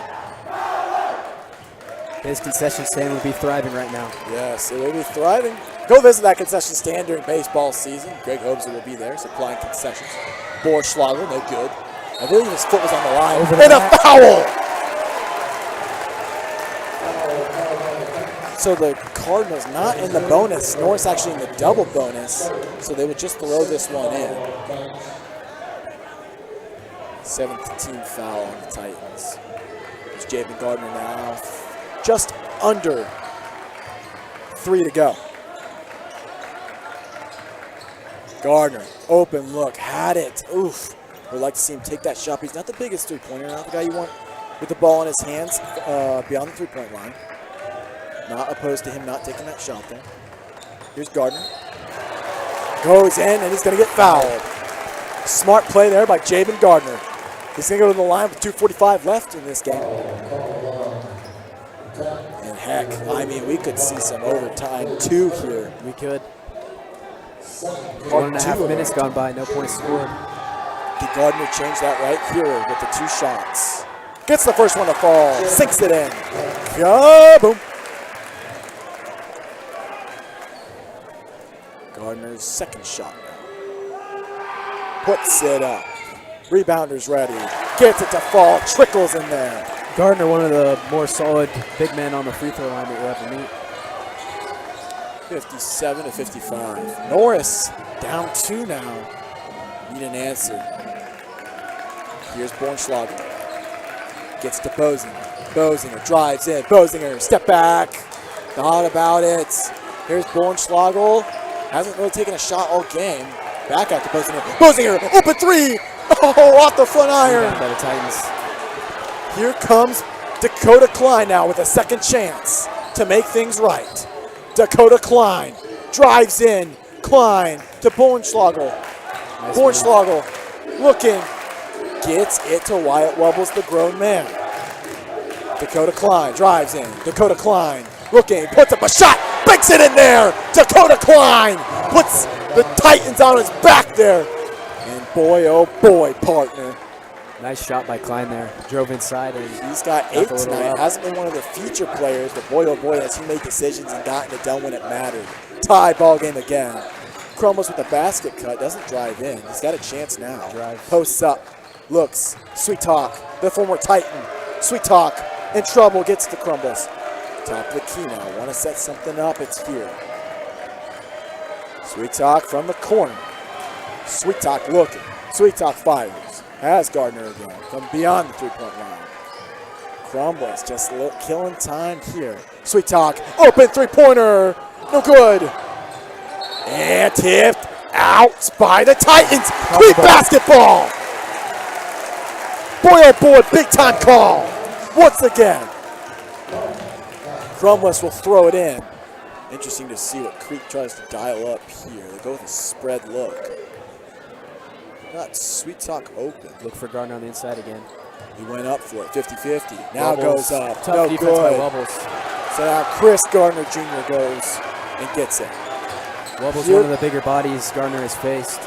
His concession stand would be thriving right now. Yes, it will be thriving. Go visit that concession stand during baseball season. Greg Hobbs will be there supplying concessions. Borschlager, no good. I believe his foot was on the line. Over the And back. a foul! So the Cardinals not in the bonus. Norris actually in the double bonus. So they would just throw this one in. 7th team foul on the Titans. It's Jabin Gardner now. Just under 3 to go. Gardner, open look, had it. Oof. Would like to see him take that shot. He's not the biggest three-pointer, not the guy you want with the ball in his hands beyond the three-point line. Not opposed to him not taking that shot there. Here's Gardner. Goes in, and he's going to get fouled. Smart play there by Jabin Gardner. He's going to go to the line with 2:45 left in this game. And heck, I mean, we could see some overtime too here. We could. Part 1.5 two. minutes gone by, no points scored. Did Gardner change that right here with the 2 shots? Gets the first one to fall, sinks it in. Boom. Gardner's second shot now. Puts it up. Rebounder's ready. Gets it to fall, trickles in there. Gardner, one of the more solid big men on the free throw line that you'll ever meet. 57-55. Norris down 2 now. Need an answer. Here's Bornschlager. Gets to Bosinger. Bosinger drives in. Bosinger, step back. Thought about it. Here's Bornschlagel. Hasn't really taken a shot all game. Back out to Bosinger. Bosinger, open three. Oh, off the front iron. Rebound by the Titans. Here comes Dakota Klein now with a second chance to make things right. Dakota Klein drives in. Klein to Bornschlagel. Nice Bornschlagel looking. Gets it to Wyatt Wubbles, the grown man. Dakota Klein drives in. Dakota Klein looking. Puts up a shot. Banks it in there. Dakota Klein puts the Titans on his back there. And boy, oh boy, partner. Nice shot by Klein there. Drove inside and He's got 8 tonight. Hasn't been one of the feature players, but boy, oh boy, has he made decisions and gotten it done when it mattered. Tie ball game again. Crumbles with a basket cut. Doesn't drive in. He's got a chance now. Posts up. Looks. Sweet Talk. The former Titan. Sweet Talk. In trouble. Gets to Crumbles. Top of the key now. Want to set something up. It's here. Sweet Talk from the corner. Sweet Talk looking. Sweet Talk fires. Has Gardner again. From beyond the three-point line. Crumbles just killing time here. Sweet Talk. Open three-pointer. No good. And tipped out by the Titans. Crete basketball. Boy, oh boy, big time call. Once again. Crumless will throw it in. Interesting to see what Crete tries to dial up here. They go with a spread look. Got Sweet Talk open. look for Gardner on the inside again. He went up for it, 50-50. Now Wubbles. goes up. Tough No defense by good. Wubbles. So now Chris Gardner Jr. goes and gets it. Wubbles, Here- one of the bigger bodies Gardner has faced.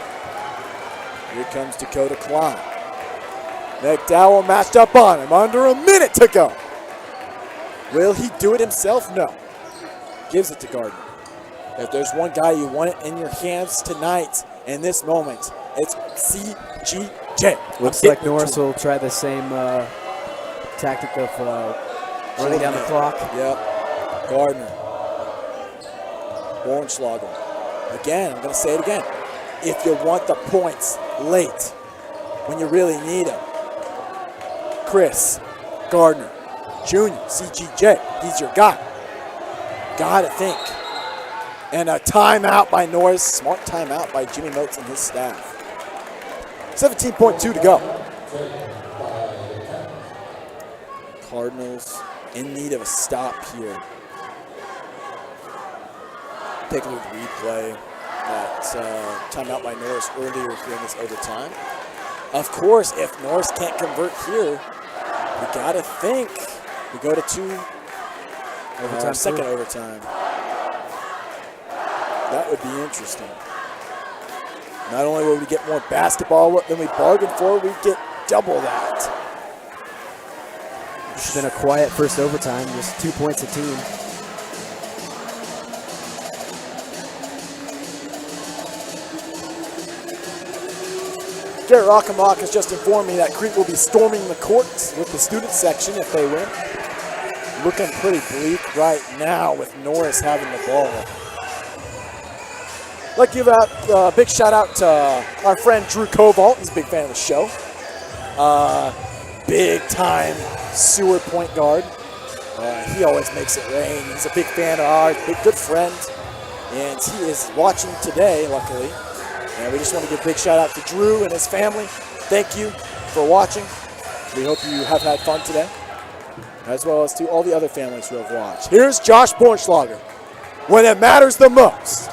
Here comes Dakota Klein. McDowell matched up on him. Under a minute to go. Will he do it himself? No. Gives it to Gardner. If there's one guy you want it in your hands tonight, in this moment, it's CGJ. Looks like Norris will try the same tactic of running down the clock. Yep. Gardner. Bornschlagel. Again, I'm going to say it again. If you want the points late, when you really need them, Chris Gardner Jr., CGJ, he's your guy. Gotta think. And a timeout by Norris. Smart timeout by Jimmy Motes and his staff. 17.2 to go. Cardinals in need of a stop here. Take a look at the replay. That timeout by Norris earlier here in this overtime. Of course, if Norris can't convert here, we gotta think we go to second overtime. That would be interesting. Not only will we get more basketball than we bargained for, we get double that. It's been a quiet first overtime, just 2 points a team. Garrett Rockenbach has just informed me that Crete will be storming the courts with the student section if they win. Looking pretty bleak right now with Norris having the ball. I'd like to give out a big shout out to our friend Drew Koval. He's a big fan of the show. Big time sewer point guard. He always makes it rain. He's a big fan of ours, big good friend. And he is watching today, luckily. And we just want to give a big shout out to Drew and his family. Thank you for watching. We hope you have had fun today, as well as to all the other families who have watched. Here's Josh Bornschlager when it matters the most.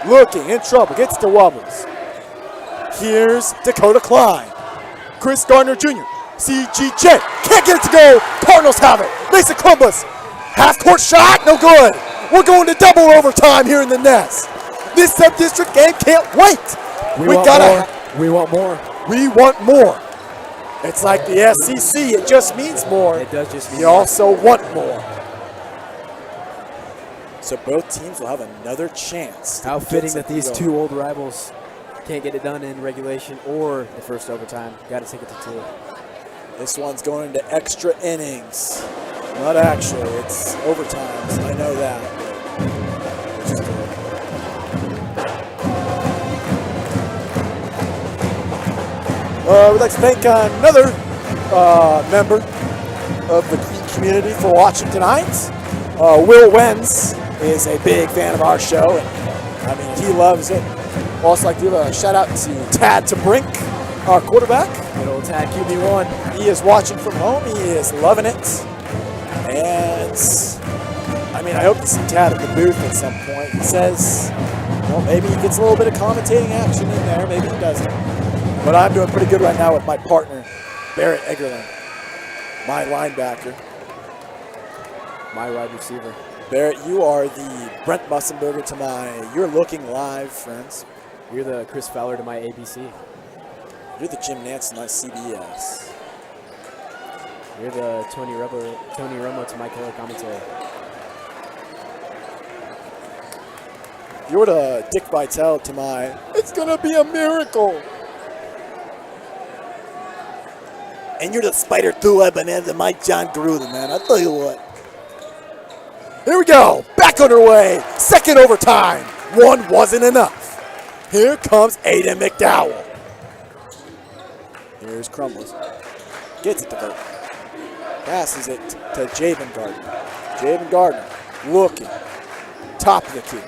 Looking in trouble, gets to Wubbles. Here's Dakota Klein. Chris Gardner Jr., CGJ, can't get it to go. Cardinals have it. Mason Columbus, half-court shot, no good. We're going to double overtime here in the Nest. This sub-district game can't wait. We want more. We want more. It's like the SEC. It just means more. It does just mean You more. also want more. So both teams will have another chance. How fitting that these two old rivals can't get it done in regulation or the first overtime. Got to take it to 2. This one's going into extra innings. Not actually. It's overtimes. I know that. We'd like to thank another member of the Crete community for watching tonight. Will Wenz is a big fan of our show, and I mean, he loves it. Also like to give a shout out to Tad Brink, our quarterback. Good old Tad QB1. He is watching from home. He is loving it. And I mean, I hope to see Tad at the booth at some point. He says, well, maybe he gets a little bit of commentating action in there. Maybe he doesn't. But I'm doing pretty good right now with my partner, Barrett Eggerlin, my linebacker. My wide receiver. Barrett, you are the Brent Mussenberger to my You're Looking Live friends. You're the Chris Fowler to my ABC. You're the Jim Nance to my CBS. You're the Tony Romo to my color commentary. You're the Dick Vitale to my It's Gonna Be a Miracle. And you're the Spider Thua Bonanza, my John Gruden, man. I'll tell you what. Here we go. Back underway. Second overtime. One wasn't enough. Here comes Aiden McDowell. Here's Crumbles. Gets it to Burt. Passes it to Javen Gardner. Javen Gardner looking. Top of the key.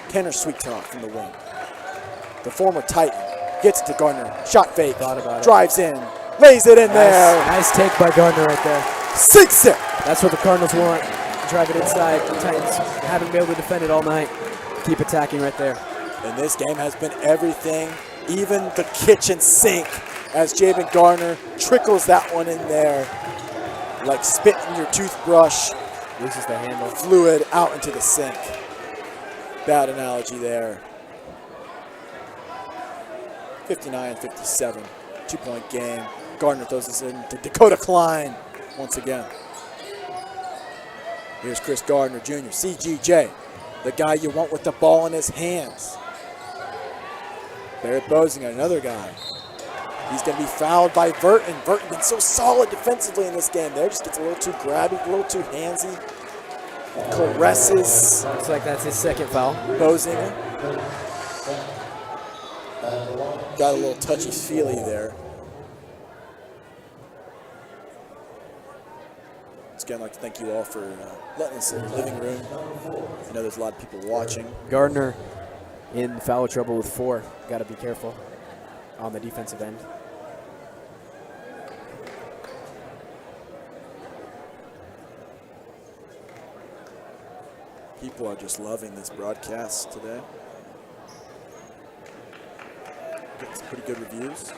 Kenner Sweettalk from the wing. The former Titan gets it to Gardner. Shot fake. Drives in. Lays it in there. Nice take by Gardner right there. Sinks it. That's what the Cardinals want. Drive it inside. The Titans haven't been able to defend it all night. Keep attacking right there. And this game has been everything, even the kitchen sink, as Javen Gardner trickles that one in there like spit in your toothbrush. Loses the handle. Fluid out into the sink. Bad analogy there. 59-57, 2-point game. Gardner throws this in to Dakota Klein once again. Here's Chris Gardner Jr., CGJ, the guy you want with the ball in his hands. Barrett Bosinger, another guy. He's going to be fouled by Burton. Burton been so solid defensively in this game. There just gets a little too grabby, a little too handsy. Caresses. Looks like that's his second foul. Bosinger. Got a little touchy-feely there. Again, I'd like to thank you all for letting us in the living room. I know there's a lot of people watching. Gardner in foul trouble with 4. Got to be careful on the defensive end. People are just loving this broadcast today. Getting some pretty good reviews.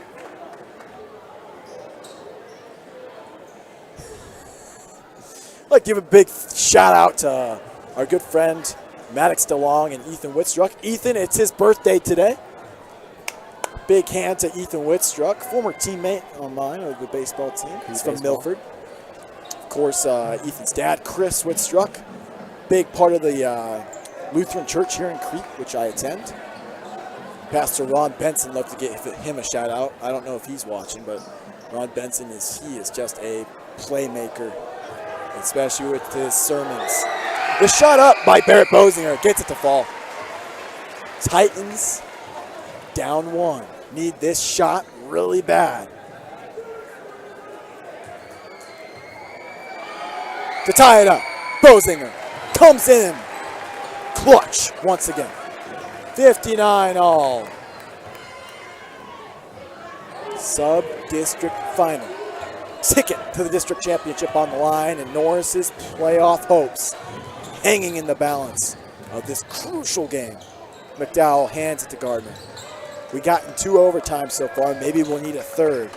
I'd like to give a big shout out to our good friend Maddox DeLong and Ethan Whitstruck. Ethan, it's his birthday today. Big hand to Ethan Whitstruck, former teammate on mine of the baseball team. He's from Milford. Of course, Ethan's dad, Chris Whitstruck, big part of the Lutheran Church here in Crete, which I attend. Pastor Ron Benson, love to give him a shout out. I don't know if he's watching, but Ron Benson is just a playmaker, especially with his sermons. The shot up by Barrett Bosinger gets it to fall. Titans down 1. Need this shot really bad. To tie it up, Bosinger comes in clutch once again. 59 all. Sub-district final. Ticket to the district championship on the line, and Norris's playoff hopes hanging in the balance of this crucial game. McDowell hands it to Gardner. We got in 2 overtimes so far. Maybe we'll need a 3rd.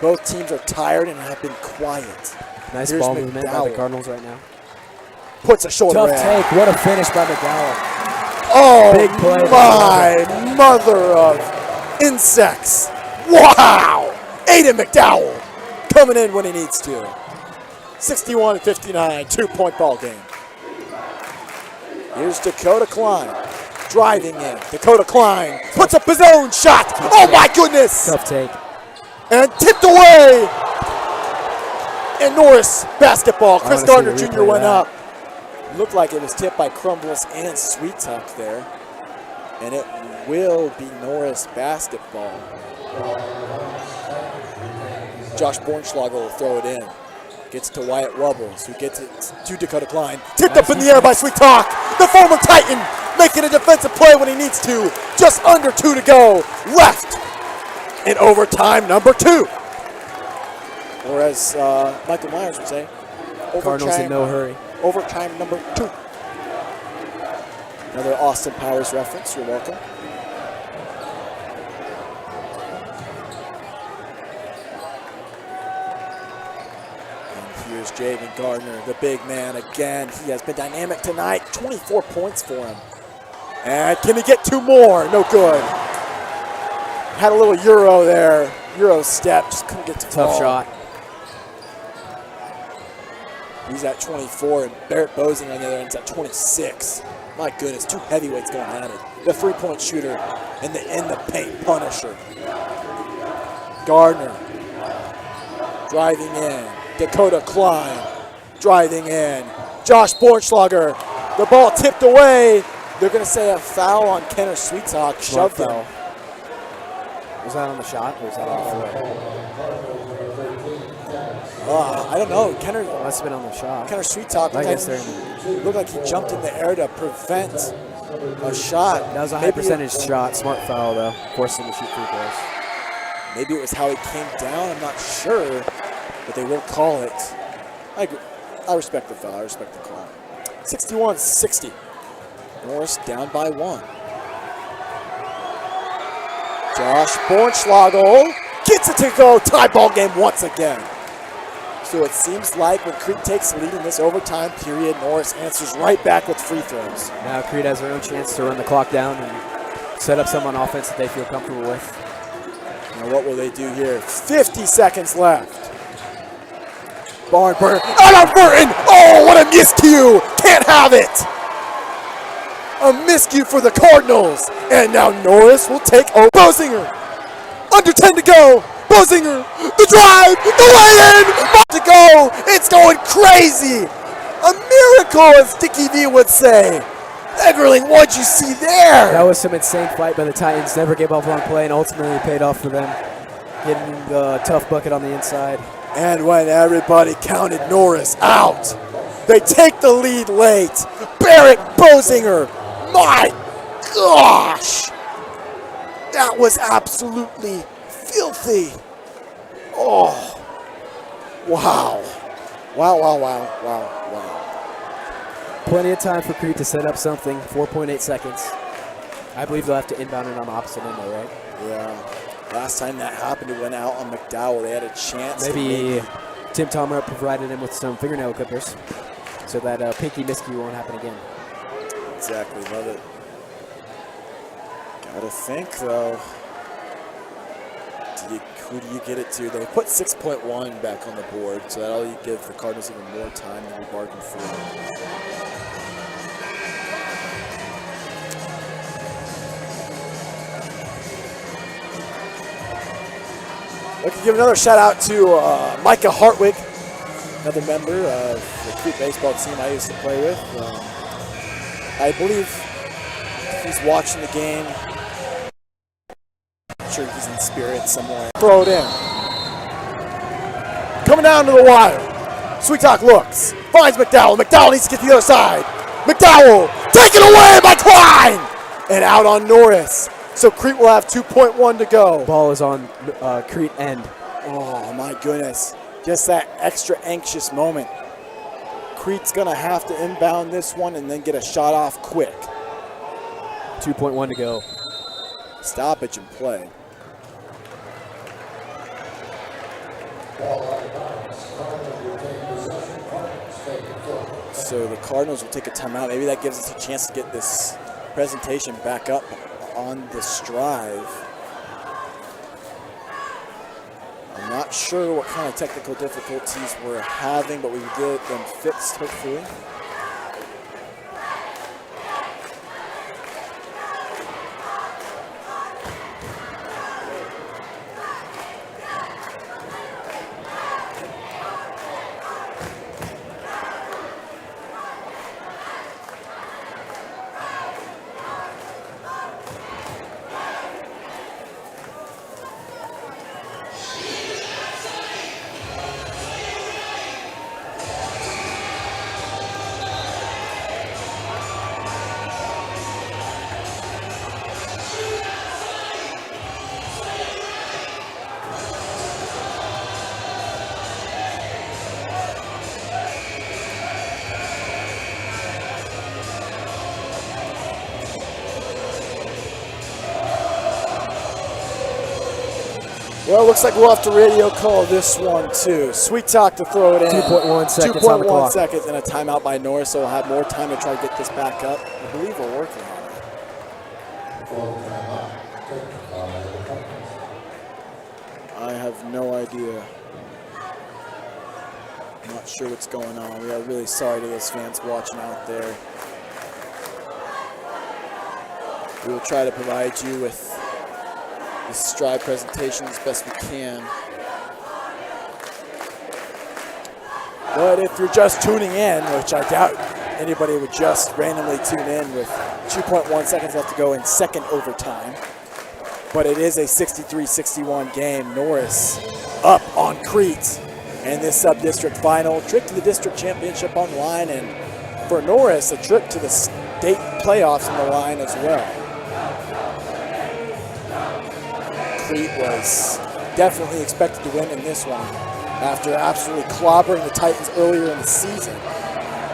Both teams are tired and have been quiet. Nice Here's ball movement by the McDowell. Cardinals right now. Puts a shoulder Tough in. take. What a finish by McDowell. Oh, Big play. my mother of insects. Wow. Aiden McDowell coming in when he needs to. 61-59, 2-point ball game. Here's Dakota Klein driving in. Dakota Klein puts up his own shot. Oh, my goodness. Tough take. And tipped away. And Norris basketball. Chris Gardner Jr. went up. Looked like it was tipped by Crumbles and Sweet Talk there. And it will be Norris basketball. Josh Bornschlager will throw it in. Gets to Wyatt Wubbles, who gets it to Dakota Klein. Tipped up in the air by Sweet Talk. The former Titan making a defensive play when he needs to. Just under 2 to go. Left in overtime number 2. Or as Michael Myers would say, Cardinals in no hurry. Overtime number 2. Another Austin Powers reference. You're welcome. Here's Jaden Gardner, the big man again. He has been dynamic tonight. 24 points for him. And can he get 2 more? No good. Had a little Euro there. Euro step, just couldn't get to Tough ball. shot. He's at 24, and Barrett Bosing on the other end is at 26. My goodness, 2 heavyweights going at it. The 3-point shooter and the in-the-paint punisher. Gardner driving in. Dakota Klein driving in. Josh Bornschlager. The ball tipped away. They're going to say a foul on Kenner Sweetalk. Shoved him. Was that on the shot or was that on the floor? I don't know. Kenner Must have been on the shot. Kenner Sweetalk looked like he jumped in the air to prevent a shot. That was a high percentage shot. Smart foul, though. Forced him to shoot free throws. Maybe it was how he came down. I'm not sure. But they will call it. I respect the foul. I respect the call. 61-60. Norris down by 1. Josh Bornschlager gets it to go. Tie ball game once again. So it seems like when Crete takes the lead in this overtime period, Norris answers right back with free throws. Now Crete has their own chance to run the clock down and set up some on offense that they feel comfortable with. Now what will they do here? 50 seconds left. Barn Burton. Out on Burton! Oh, what a miscue! Can't have it! A miscue for the Cardinals. And now Norris will take over. Bosinger. Under 10 to go. Bosinger. The drive. The lay-in. About to go. It's going crazy. A miracle, as Dickie V would say. Egerling, what'd you see there? That was some insane fight by the Titans. Never gave up on play and ultimately paid off for them. Getting the tough bucket on the inside. And when everybody counted Norris out, they take the lead late. Barrett Bosinger, my gosh! That was absolutely filthy. Oh, wow. Wow. Plenty of time for Crete to set up something, 4.8 seconds. I believe they'll have to inbound it on the opposite end though, right? Yeah. Last time that happened, it went out on McDowell. They had a chance. Maybe Tim Tomer provided him with some fingernail clippers so that pinky miscue won't happen again. Exactly, love it. Gotta think, though. Who do you get it to? They put 6.1 back on the board, so that'll give the Cardinals even more time than we bargained for. I could give another shout out to Micah Hartwig, another member of the Crete baseball team I used to play with. I believe he's watching the game. I'm sure he's in spirit somewhere. Throw it in. Coming down to the wire. Sweetalk looks, finds McDowell. McDowell needs to get to the other side. McDowell taken away by Klein! And out on Norris. So Crete will have 2.1 to go. Ball is on Crete end. Oh my goodness. Just that extra anxious moment. Crete's gonna have to inbound this one and then get a shot off quick. 2.1 to go. Stoppage and play. So the Cardinals will take a timeout. Maybe that gives us a chance to get this presentation back up on the strive. I'm not sure what kind of technical difficulties we're having, but we get them fixed hopefully. Well, it looks like we'll have to radio call this one too. Sweet talk to throw it in. 2.1 seconds on the 2.1 clock. seconds and a timeout by Norris, so we'll have more time to try to get this back up. I believe we're working on it. I have no idea. I'm not sure what's going on. We are really sorry to those fans watching out there. We will try to provide you with this Stride presentation as best we can. But if you're just tuning in, which I doubt anybody would just randomly tune in with 2.1 seconds left to go in second overtime, but it is a 63-61 game. Norris up on Crete in this sub-district final. Trip to the district championship on the line, and for Norris, a trip to the state playoffs on the line as well. Crete was definitely expected to win in this one after absolutely clobbering the Titans earlier in the season.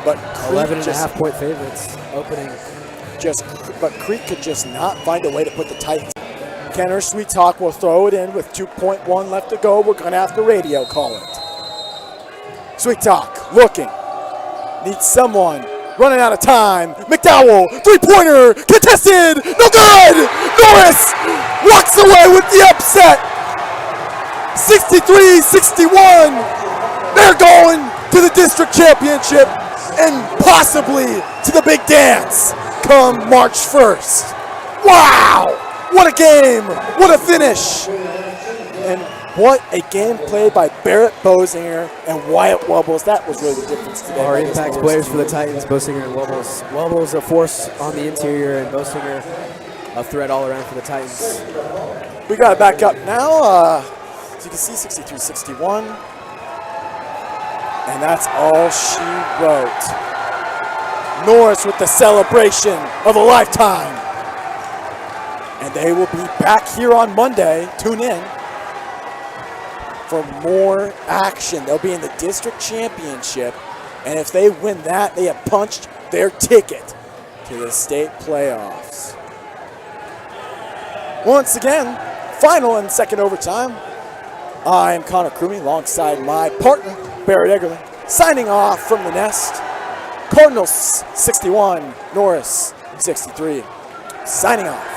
But 11.5-point favorites opening. But Crete could just not find a way to put the Titans. Kenner Sweet Talk will throw it in with 2.1 left to go. We're going to have to radio call it. Sweet Talk looking. Needs someone. Running out of time. McDowell, three-pointer, contested, no good! Norris walks away with the upset. 63-61. They're going to the district championship and possibly to the big dance come March 1st. Wow! What a game! What a finish! And what a game played by Barrett Bosinger and Wyatt Wubbles. That was really the difference today. Our impact players for the Titans, Bosinger and Wubbles. Wubbles a force on the interior, and Bosinger a threat all around for the Titans. We got it back up now. As you can see, 63-61. And that's all she wrote. Norris with the celebration of a lifetime. And they will be back here on Monday. Tune in for more action. They'll be in the district championship. And if they win that, they have punched their ticket to the state playoffs. Once again, final and second overtime. I'm Connor Crumey alongside my partner, Barrett Eggerman, signing off from the nest. Cardinals 61, Norris 63. Signing off.